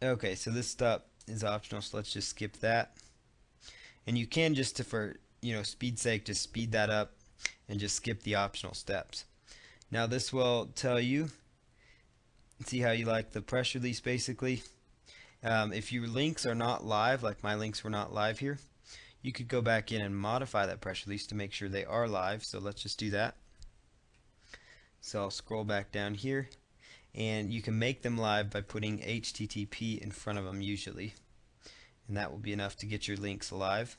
A: Okay, so this step is optional, so let's just skip that. And you can just, for speed's sake, just speed that up and just skip the optional steps. Now this will tell you, see how you like the press release basically. If your links are not live, like my links were not live here, you could go back in and modify that press release to make sure they are live. So let's just do that. So I'll scroll back down here, and you can make them live by putting HTTP in front of them usually, and that will be enough to get your links live.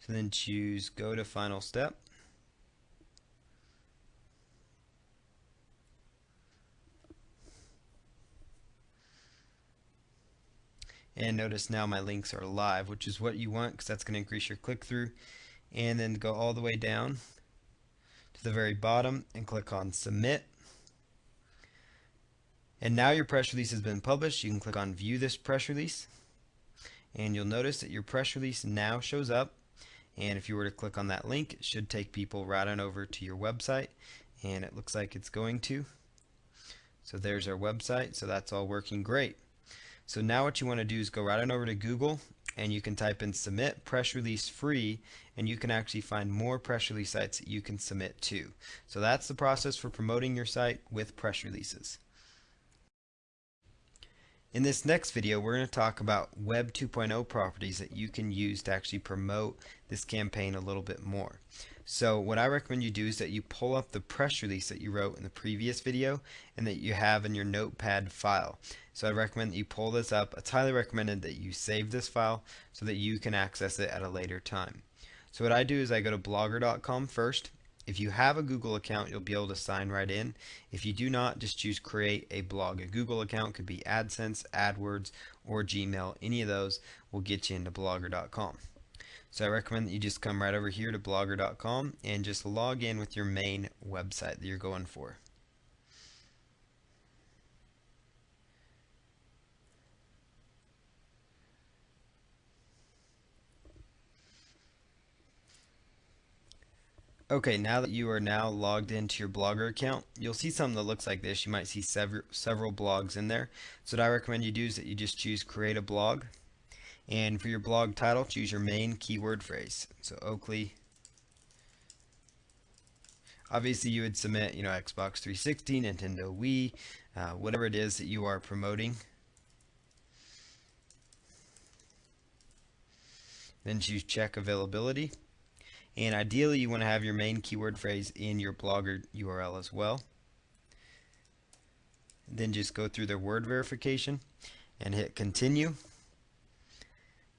A: So then choose go to final step. And notice now my links are live, which is what you want because that's going to increase your click-through. And then go all the way down to the very bottom and click on submit. And now your press release has been published. You can click on view this press release, and you'll notice that your press release now shows up. And if you were to click on that link, it should take people right on over to your website, and it looks like it's going to. So there's our website. So that's all working great. So now what you want to do is go right on over to Google, and you can type in submit press release free, and you can actually find more press release sites that you can submit to. So that's the process for promoting your site with press releases. In this next video, we're going to talk about Web 2.0 properties that you can use to actually promote this campaign a little bit more. So what I recommend you do is that you pull up the press release that you wrote in the previous video and that you have in your notepad file. So I recommend that you pull this up. It's highly recommended that you save this file so that you can access it at a later time. So what I do is I go to blogger.com first. If you have a Google account, you'll be able to sign right in. If you do not, just choose create a blog. A Google account could be AdSense, AdWords, or Gmail. Any of those will get you into blogger.com. So I recommend that you just come right over here to blogger.com and just log in with your main website that you're going for. Okay, now that you are now logged into your Blogger account, you'll see something that looks like this. You might see several blogs in there. So what I recommend you do is that you just choose create a blog. And for your blog title, choose your main keyword phrase. So Oakley Obviously you would submit, Xbox 360, Nintendo Wii, whatever it is that you are promoting. Then choose check availability. And ideally you want to have your main keyword phrase in your Blogger URL as well. Then just go through their word verification and hit continue.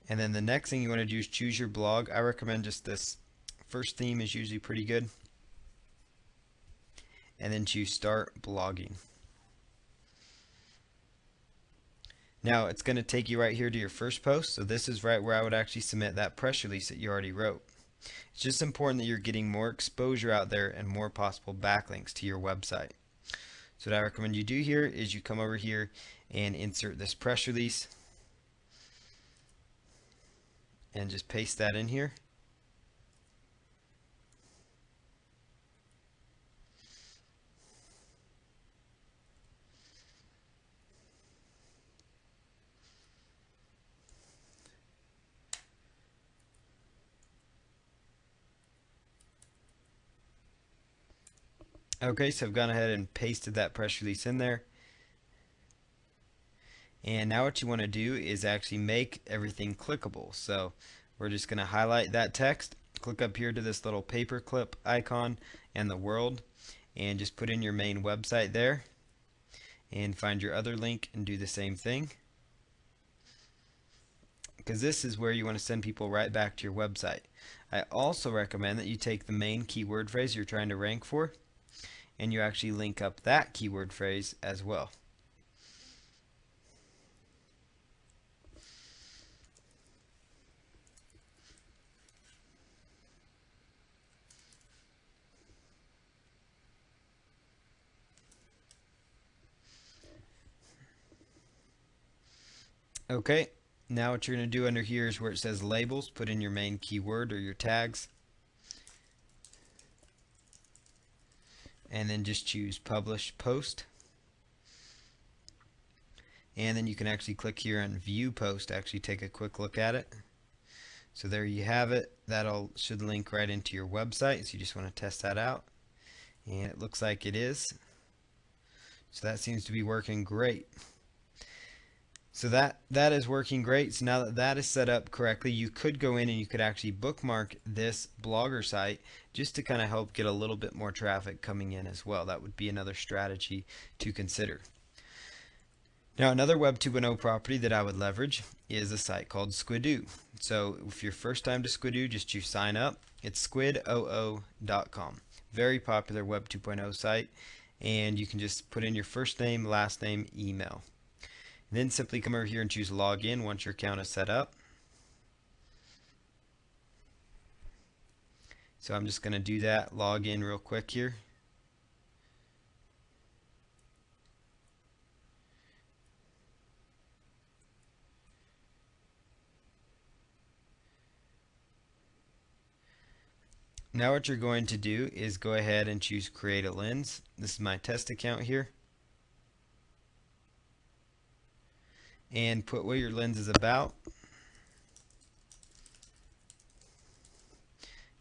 A: And then the next thing you want to do is choose your blog. I recommend just this first theme is usually pretty good. And then choose start blogging. Now it's going to take you right here to your first post. So this is right where I would actually submit that press release that you already wrote. It's just important that you're getting more exposure out there and more possible backlinks to your website. So what I recommend you do here is you come over here and insert this press release and just paste that in here. Okay, so I've gone ahead and pasted that press release in there. And now what you want to do is actually make everything clickable. So we're just going to highlight that text, click up here to this little paperclip icon and the world, and just put in your main website there, and find your other link and do the same thing. Because this is where you want to send people right back to your website. I also recommend that you take the main keyword phrase you're trying to rank for, and you actually link up that keyword phrase as well. Okay, now what you're going to do under here is where it says labels, put in your main keyword or your tags, and then just choose publish post. And then you can actually click here on view post to actually take a quick look at it. So there you have it. That all should link right into your website, so you just want to test that out. And it looks like it is. So that seems to be working great. So that is working great. So now that that is set up correctly, you could go in and you could actually bookmark this Blogger site just to kind of help get a little bit more traffic coming in as well. That would be another strategy to consider. Now another Web 2.0 property that I would leverage is a site called Squidoo. So if you're first time to Squidoo, just choose sign up. It's squidoo.com. Very popular Web 2.0 site, and you can just put in your first name, last name, email. Then simply come over here and choose login once your account is set up. So I'm just going to do that, log in real quick here. Now what you're going to do is go ahead and choose create a lens. This is my test account here. And put what your lens is about,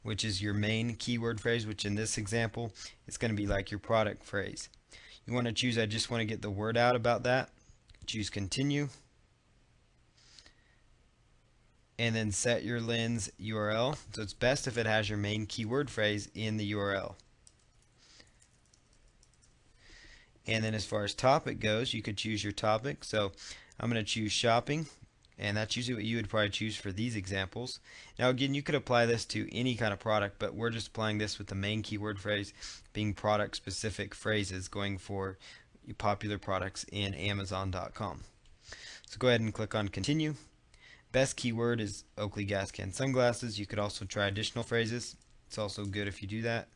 A: which is your main keyword phrase, which in this example it's going to be like your product phrase. You want to choose I just want to get the word out about that. Choose continue. And then set your lens URL. So it's best if it has your main keyword phrase in the URL. And then as far as topic goes, you could choose your topic. So I'm going to choose shopping, and that's usually what you would probably choose for these examples. Now again, you could apply this to any kind of product, but we're just applying this with the main keyword phrase being product specific phrases going for popular products in Amazon.com. So go ahead and click on continue. Best keyword is Oakley gas can sunglasses. You could also try additional phrases. It's also good if you do that.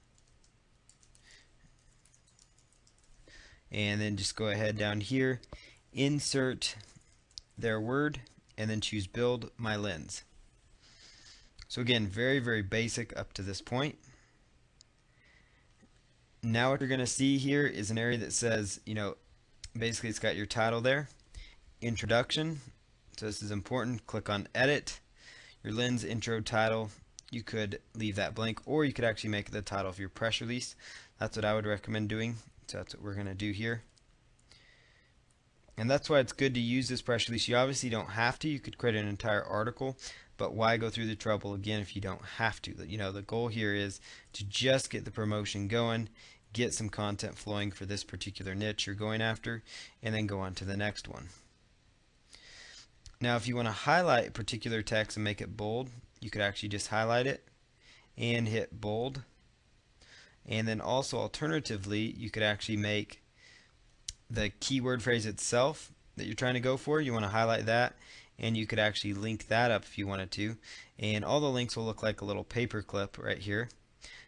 A: And then just go ahead down here, insert their word, and then choose build my lens. So again, very, very basic up to this point. Now what you're going to see here is an area that says, basically it's got your title there, introduction. So this is important. Click on edit, your lens intro title, you could leave that blank, or you could actually make it the title of your press release. That's what I would recommend doing. So that's what we're going to do here. And that's why it's good to use this press release. You obviously don't have to. You could create an entire article, but why go through the trouble again if you don't have to? You know, the goal here is to just get the promotion going, get some content flowing for this particular niche you're going after, and then go on to the next one. Now, if you want to highlight particular text and make it bold, you could actually just highlight it and hit bold. And then also alternatively, you could actually make the keyword phrase itself that you're trying to go for, you want to highlight that, and you could actually link that up if you wanted to, and all the links will look like a little paper clip right here.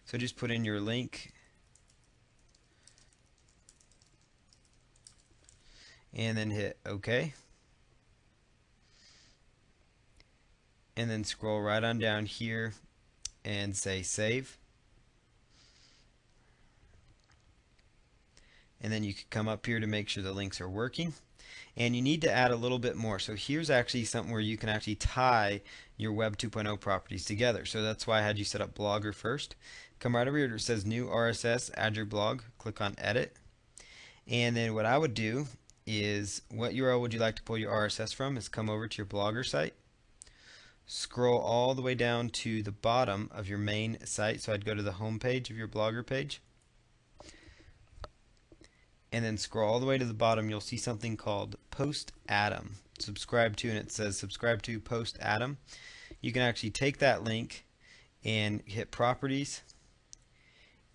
A: So just put in your link and then hit OK, and then scroll right on down here and say save. And then you can come up here to make sure the links are working, and you need to add a little bit more. So here's actually something where you can actually tie your Web 2.0 properties together. So that's why I had you set up Blogger first. Come right over here where it says new RSS, add your blog, click on edit, and then what I would do is, what URL would you like to pull your RSS from, is come over to your Blogger site, scroll all the way down to the bottom of your main site. So I'd go to the home page of your Blogger page, and then scroll all the way to the bottom. You'll see something called Post Atom. Subscribe to, and it says subscribe to Post Atom. You can actually take that link and hit properties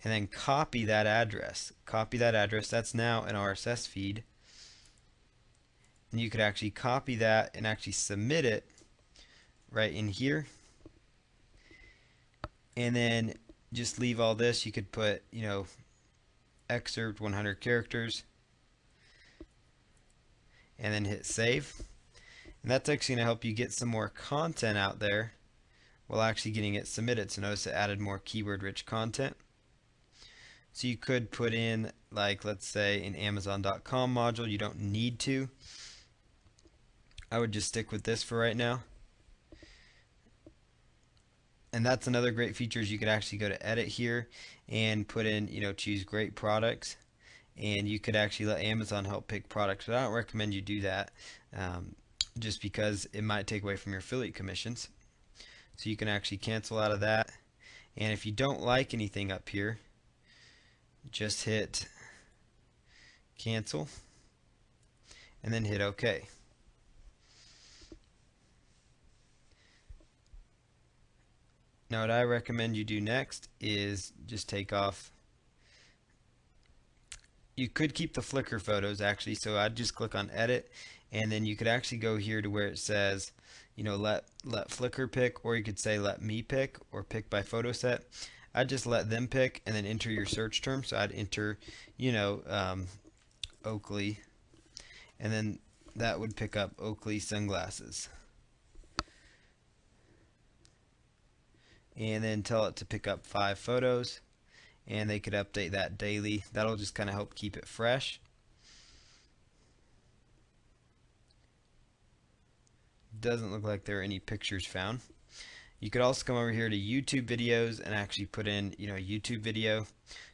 A: and then copy that address. Copy that address. That's now an RSS feed. And you could actually copy that and actually submit it right in here. And then just leave all this. You could put, you know, excerpt 100 characters, and then hit save. And that's actually going to help you get some more content out there while actually getting it submitted. So notice it added more keyword rich content. So you could put in, like, let's say an Amazon.com module. You don't need to. I would just stick with this for right now. And that's another great feature, is you could actually go to edit here and put in, you know, choose great products, and you could actually let Amazon help pick products. But I don't recommend you do that, just because it might take away from your affiliate commissions. So you can actually cancel out of that. And if you don't like anything up here, just hit cancel and then hit OK. Now what I recommend you do next is just take off. You could keep the Flickr photos actually, so I'd just click on edit, and then you could actually go here to where it says, you know, let Flickr pick, or you could say let me pick, or pick by photo set. I'd just let them pick and then enter your search term. So I'd enter, you know, Oakley, and then that would pick up Oakley sunglasses. And then tell it to pick up 5 photos, and they could update that daily. That'll just kind of help keep it fresh. Doesn't look like there are any pictures found. You could also come over here to YouTube videos and actually put in, you know, YouTube video.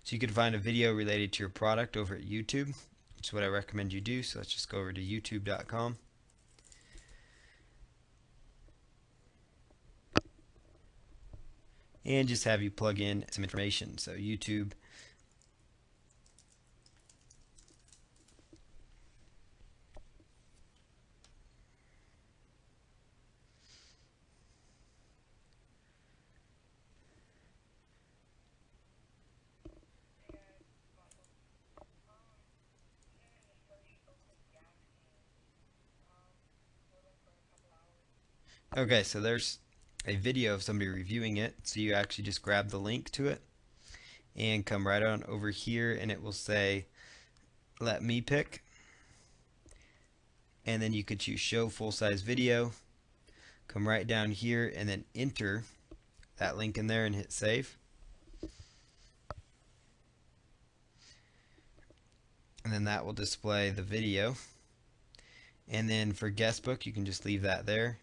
A: So you could find a video related to your product over at YouTube, which is what I recommend you do. So let's just go over to youtube.com. and just have you plug in some information. So YouTube. Okay, so there's a video of somebody reviewing it. So you actually just grab the link to it and come right on over here, and it will say let me pick, and then you could choose show full size video. Come right down here and then enter that link in there and hit save. And then that will display the video. And then for guest book, you can just leave that there.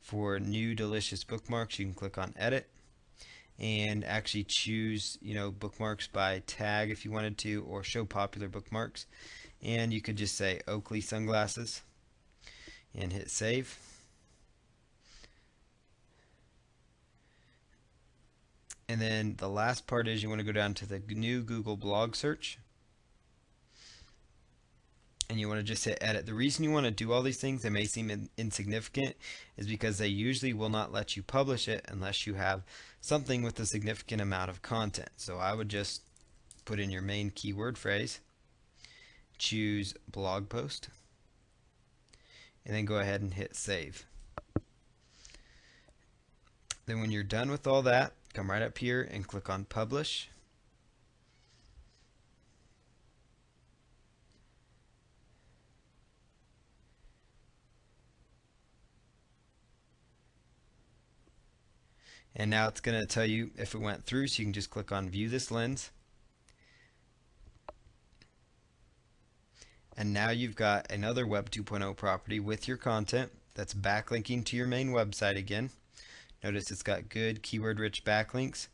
A: For new delicious bookmarks, you can click on edit. and actually choose, bookmarks by tag if you wanted to, or show popular bookmarks. And you could just say Oakley sunglasses and hit save. And then the last part is you want to go down to the new Google blog search, and you want to just hit edit. The reason you want to do all these things, they may seem insignificant, is because they usually will not let you publish it unless you have something with a significant amount of content. So I would just put in your main keyword phrase, choose blog post, and then go ahead and hit save. Then when you're done with all that, come right up here and click on publish. And now it's going to tell you if it went through, so you can just click on view this lens. And now you've got another Web 2.0 property with your content that's backlinking to your main website again. Notice it's got good keyword rich backlinks.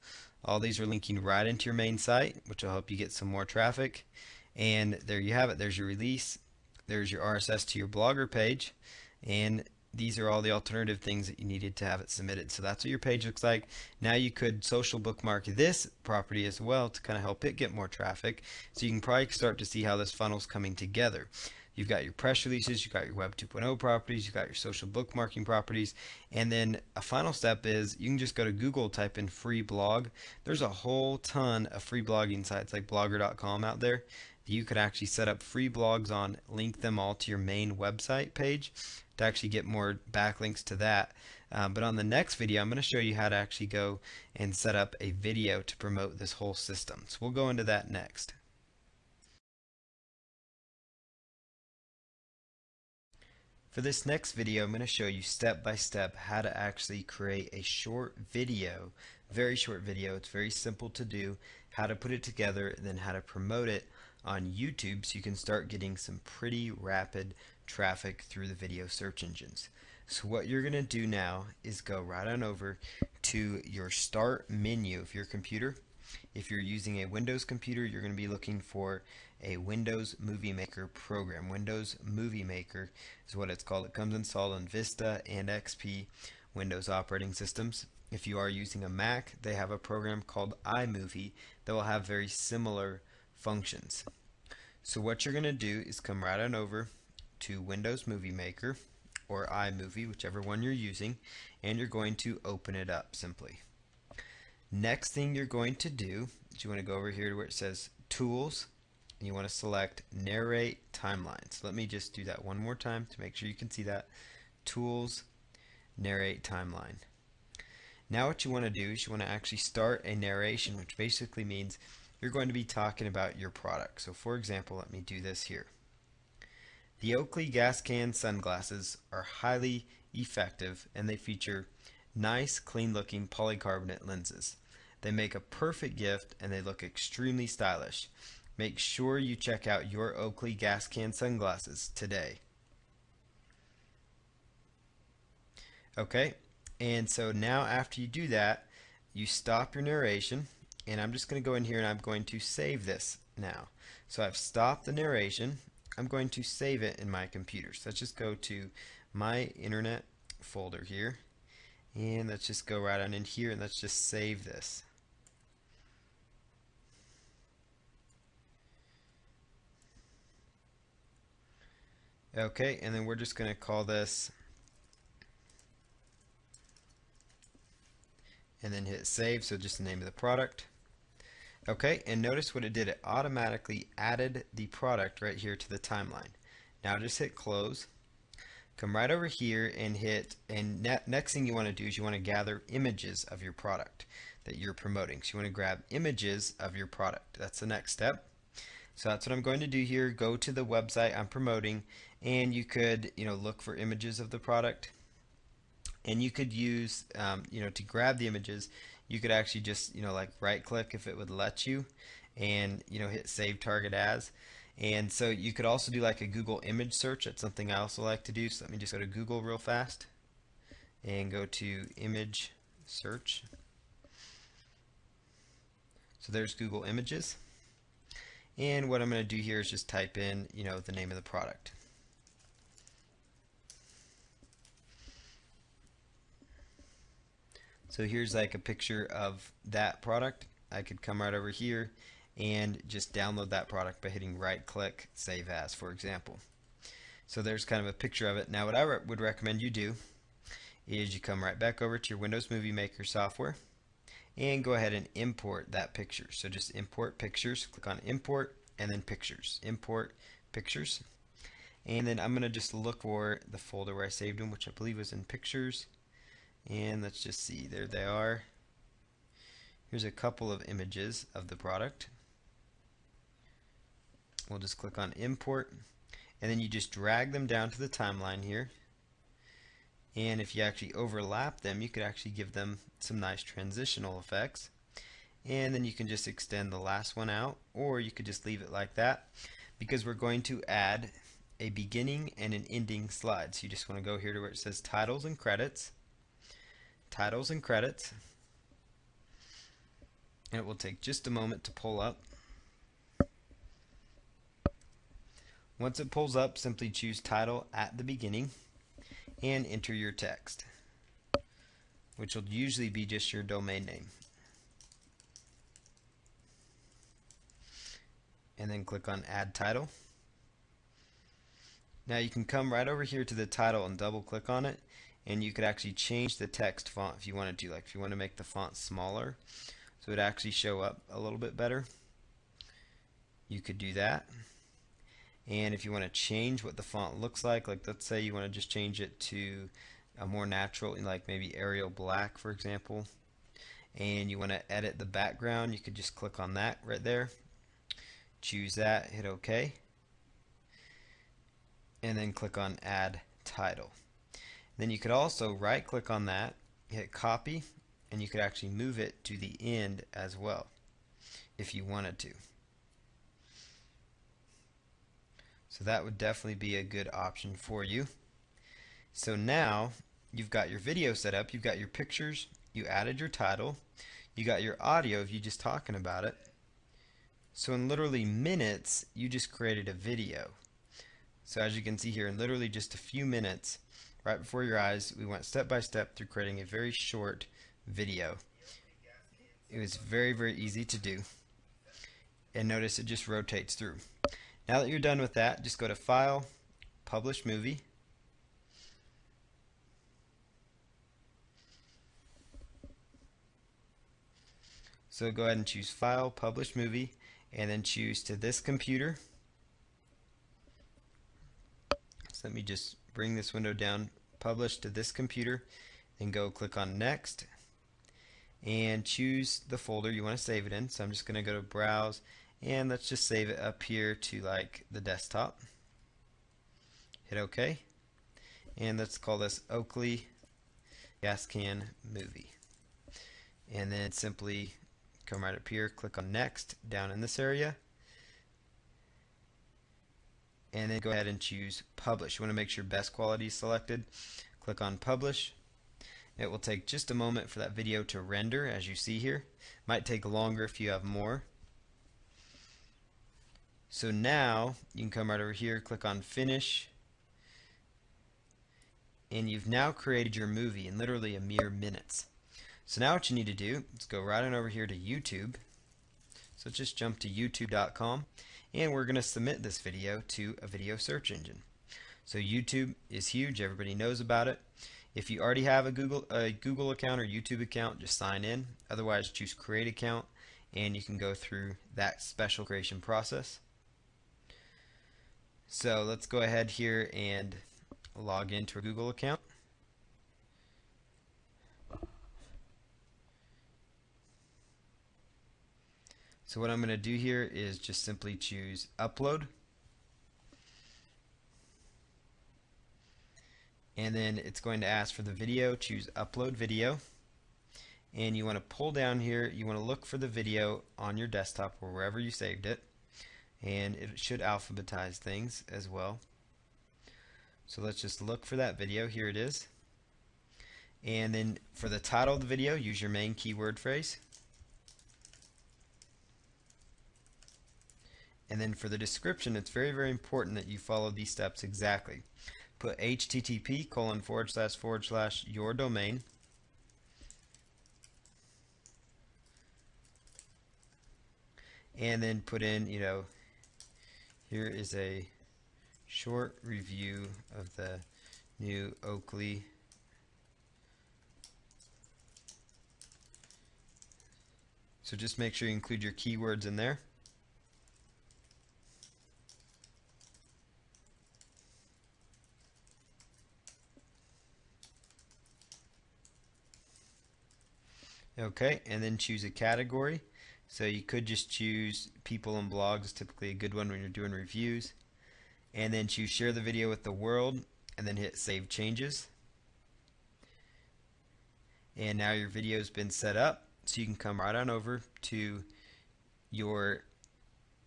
A: All these are linking right into your main site, which will help you get some more traffic. And there you have it. There's your release. There's your RSS to your Blogger page. And these are all the alternative things that you needed to have it submitted. So that's what your page looks like. Now you could social bookmark this property as well to kind of help it get more traffic. So you can probably start to see how this funnel's coming together. You've got your press releases, you've got your Web 2.0 properties, you've got your social bookmarking properties, and then a final step is you can just go to Google, type in free blog. There's a whole ton of free blogging sites like blogger.com out there. You could actually set up free blogs on, link them all to your main website page to actually get more backlinks to that. But on the next video, I'm going to show you how to actually go and set up a video to promote this whole system. So we'll go into that next. For this next video, I'm going to show you step by step how to actually create a short video, very short video. It's very simple to do, how to put it together, and then how to promote it on YouTube so you can start getting some pretty rapid traffic through the video search engines. So what you're going to do now is go right on over to your start menu of your computer. If you're using a Windows computer, you're going to be looking for a Windows Movie Maker program. Windows Movie Maker is what it's called. It comes installed on Vista and XP Windows operating systems. If you are using a Mac, they have a program called iMovie that will have very similar functions. So what you're going to do is come right on over to Windows Movie Maker or iMovie, whichever one you're using, and you're going to open it up simply. Next thing you're going to do is you want to go over here to where it says Tools, and you want to select Narrate Timeline. So let me just do that one more time to make sure you can see that. Tools, Narrate Timeline. Now what you want to do is you want to actually start a narration, which basically means you're going to be talking about your product. So for example, let me do this here. The Oakley gas can sunglasses are highly effective, and they feature nice, clean looking polycarbonate lenses. They make a perfect gift and they look extremely stylish. Make sure you check out your Oakley gas can sunglasses today. Okay, and so now after you do that, you stop your narration, and I'm just going to go in here and I'm going to save this now. So I've stopped the narration. I'm going to save it in my computer. So let's just go to my internet folder here, and let's just go right on in here and let's just save this. Okay, and then we're just going to call this, and then hit save, so just the name of the product. Okay, and notice what it did. It automatically added the product right here to the timeline. Now just hit close. Come right over here and hit, and next thing you want to do is you want to gather images of your product that you're promoting. So you want to grab images of your product. That's the next step. So that's what I'm going to do here. Go to the website I'm promoting, and you could, look for images of the product. And you could use, to grab the images, you could actually just, like right click if it would let you, and, hit save target as. And so you could also do like a Google image search. That's something I also like to do. So let me just go to Google real fast and go to image search. So there's Google Images. And what I'm going to do here is just type in, the name of the product. So here's like a picture of that product. I could come right over here and just download that product by hitting right click, save as, for example. So there's kind of a picture of it. Now what I would recommend you do is you come right back over to your Windows Movie Maker software and go ahead and import that picture. So just import pictures, click on import and then pictures, import pictures. And then I'm going to just look for the folder where I saved them, which I believe was in pictures. And let's just see, there they are. Here's a couple of images of the product. We'll just click on import and then you just drag them down to the timeline here. And if you actually overlap them, you could actually give them some nice transitional effects. And then you can just extend the last one out, or you could just leave it like that, because we're going to add a beginning and an ending slide. So you just want to go here to where it says titles and credits. Titles and credits. And it will take just a moment to pull up. Once it pulls up, simply choose title at the beginning and enter your text, which will usually be just your domain name. And then click on add title. Now you can come right over here to the title and double click on it, and you could actually change the text font if you wanted to. Like if you want to make the font smaller so it actually show up a little bit better, you could do that. And if you want to change what the font looks like let's say you want to just change it to a more natural, like maybe Arial black for example, and you want to edit the background, you could just click on that right there, choose that, hit OK, and then click on add title. Then you could also right click on that, hit copy, and you could actually move it to the end as well if you wanted to. So that would definitely be a good option for you. So now you've got your video set up, you've got your pictures, you added your title, you got your audio of you just talking about it. So in literally minutes, you just created a video. So as you can see here, in literally just a few minutes, right before your eyes, we went step by step through creating a very short video. It was very, very easy to do. And notice it just rotates through. Now that you're done with that, just go to File, Publish Movie. So go ahead and choose File, Publish Movie, and then choose to this computer. So let me just bring this window down, Publish to this computer, and go click on Next, and choose the folder you want to save it in. So I'm just going to go to Browse, and let's just save it up here to like the desktop. Hit OK, and let's call this Oakley Gas Can Movie. And then simply come right up here, click on Next down in this area, and then go ahead and choose Publish. You want to make sure best quality is selected. Click on Publish. It will take just a moment for that video to render, as you see here. Might take longer if you have more. So now you can come right over here, click on Finish, and you've now created your movie in literally a mere minutes. So now what you need to do is go right on over here to YouTube. So just jump to youtube.com, and we're going to submit this video to a video search engine. So YouTube is huge, everybody knows about it. If you already have a Google account or YouTube account, just sign in. Otherwise, choose Create Account, and you can go through that special creation process. So let's go ahead here and log into a Google account. So what I'm going to do here is just simply choose Upload. And then it's going to ask for the video. Choose Upload Video. And you want to pull down here, you want to look for the video on your desktop or wherever you saved it. And it should alphabetize things as well. So let's just look for that video. Here it is. And then for the title of the video, use your main keyword phrase. And then for the description, it's very, very important that you follow these steps exactly. Put http:// your domain. And then put in, here is a short review of the new Oakley So just make sure you include your keywords in there. Okay, and then choose a category. So you could just choose people and blogs, typically a good one when you're doing reviews. And then choose share the video with the world, and then hit save changes. And now your video's been set up, so you can come right on over to your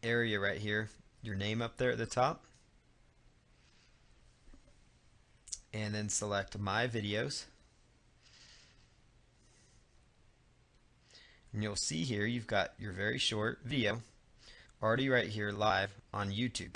A: area right here, your name up there at the top, and then select my videos. And you'll see here you've got your very short video already right here live on YouTube.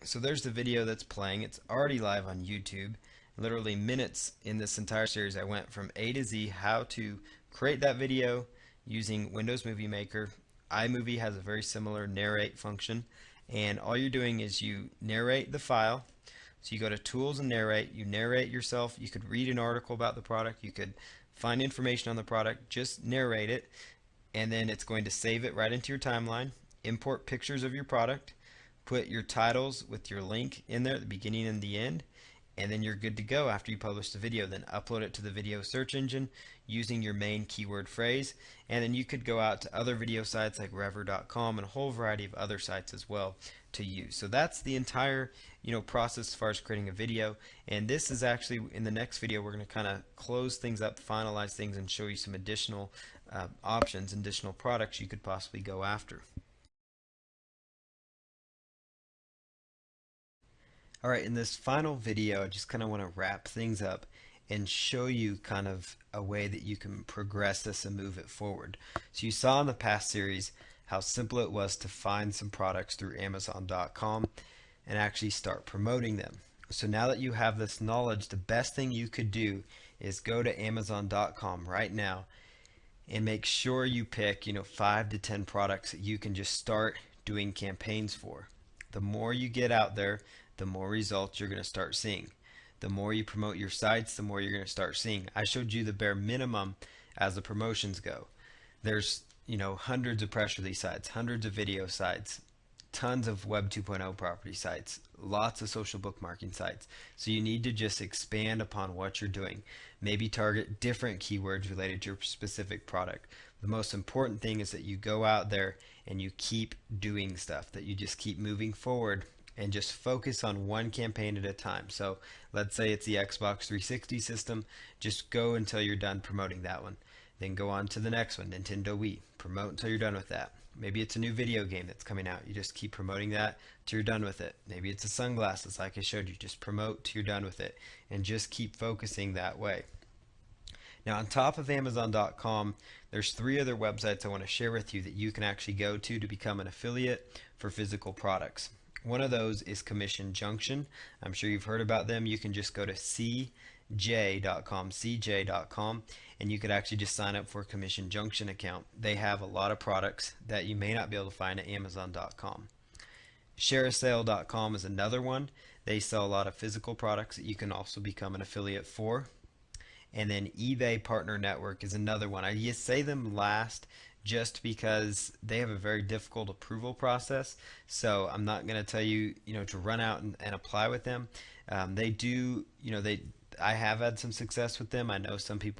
A: So there's the video that's playing. It's already live on YouTube. Literally minutes in this entire series, I went from A to Z how to create that video using Windows Movie Maker. iMovie has a very similar narrate function, and all you're doing is you narrate the file. So you go to Tools and Narrate, you narrate yourself. You could read an article about the product, you could find information on the product, just narrate it, and then it's going to save it right into your timeline. Import pictures of your product, put your titles with your link in there at the beginning and the end, and then you're good to go after you publish the video. Then upload it to the video search engine using your main keyword phrase, and then you could go out to other video sites like Rever.com and a whole variety of other sites as well to use. So that's the entire process as far as creating a video. And this is actually, in the next video, we're going to kind of close things up, finalize things, and show you some additional options, additional products you could possibly go after. Alright, in this final video, I just kind of want to wrap things up and show you kind of a way that you can progress this and move it forward. So you saw in the past series how simple it was to find some products through Amazon.com and actually start promoting them. So now that you have this knowledge, the best thing you could do is go to Amazon.com right now and make sure you pick 5 to 10 products that you can just start doing campaigns for. The more you get out there, the more results you're going to start seeing. The more you promote your sites, the more you're going to start seeing. I showed you the bare minimum as the promotions go. There's hundreds of press release sites, hundreds of video sites, tons of Web 2.0 property sites, lots of social bookmarking sites. So you need to just expand upon what you're doing. Maybe target different keywords related to your specific product. The most important thing is that you go out there and you keep doing stuff, that you just keep moving forward and just focus on one campaign at a time. So let's say it's the Xbox 360 system, just go until you're done promoting that one. Then go on to the next one, Nintendo Wii, promote until you're done with that. Maybe it's a new video game that's coming out, you just keep promoting that till you're done with it. Maybe it's the sunglasses like I showed you, just promote till you're done with it and just keep focusing that way. Now on top of Amazon.com, there's 3 other websites I want to share with you that you can actually go to become an affiliate for physical products. One of those is Commission Junction. I'm sure you've heard about them. You can just go to cj.com, and you could actually just sign up for a Commission Junction account. They have a lot of products that you may not be able to find at Amazon.com. Shareasale.com is another one. They sell a lot of physical products that you can also become an affiliate for. And then eBay Partner Network is another one. I just say them last just because they have a very difficult approval process. So I'm not going to tell you, to run out and apply with them. They do, I have had some success with them. I know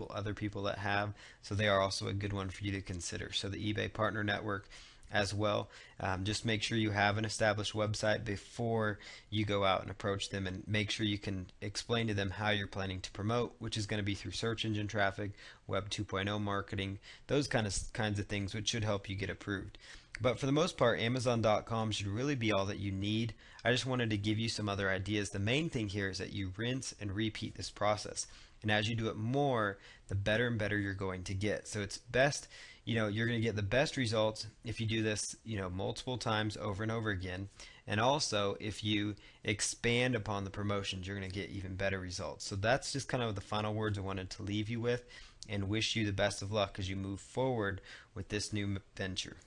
A: other people that have. So they are also a good one for you to consider. So the eBay Partner Network as well. Just make sure you have an established website before you go out and approach them, and make sure you can explain to them how you're planning to promote, which is going to be through search engine traffic, Web 2.0 marketing, those kinds of things, which should help you get approved. But for the most part, Amazon.com should really be all that you need. I just wanted to give you some other ideas. The main thing here is that you rinse and repeat this process. And as you do it more, the better and better you're going to get. So it's best, you're going to get the best results if you do this, multiple times over and over again. And also, if you expand upon the promotions, you're going to get even better results. So that's just kind of the final words I wanted to leave you with, and wish you the best of luck as you move forward with this new venture.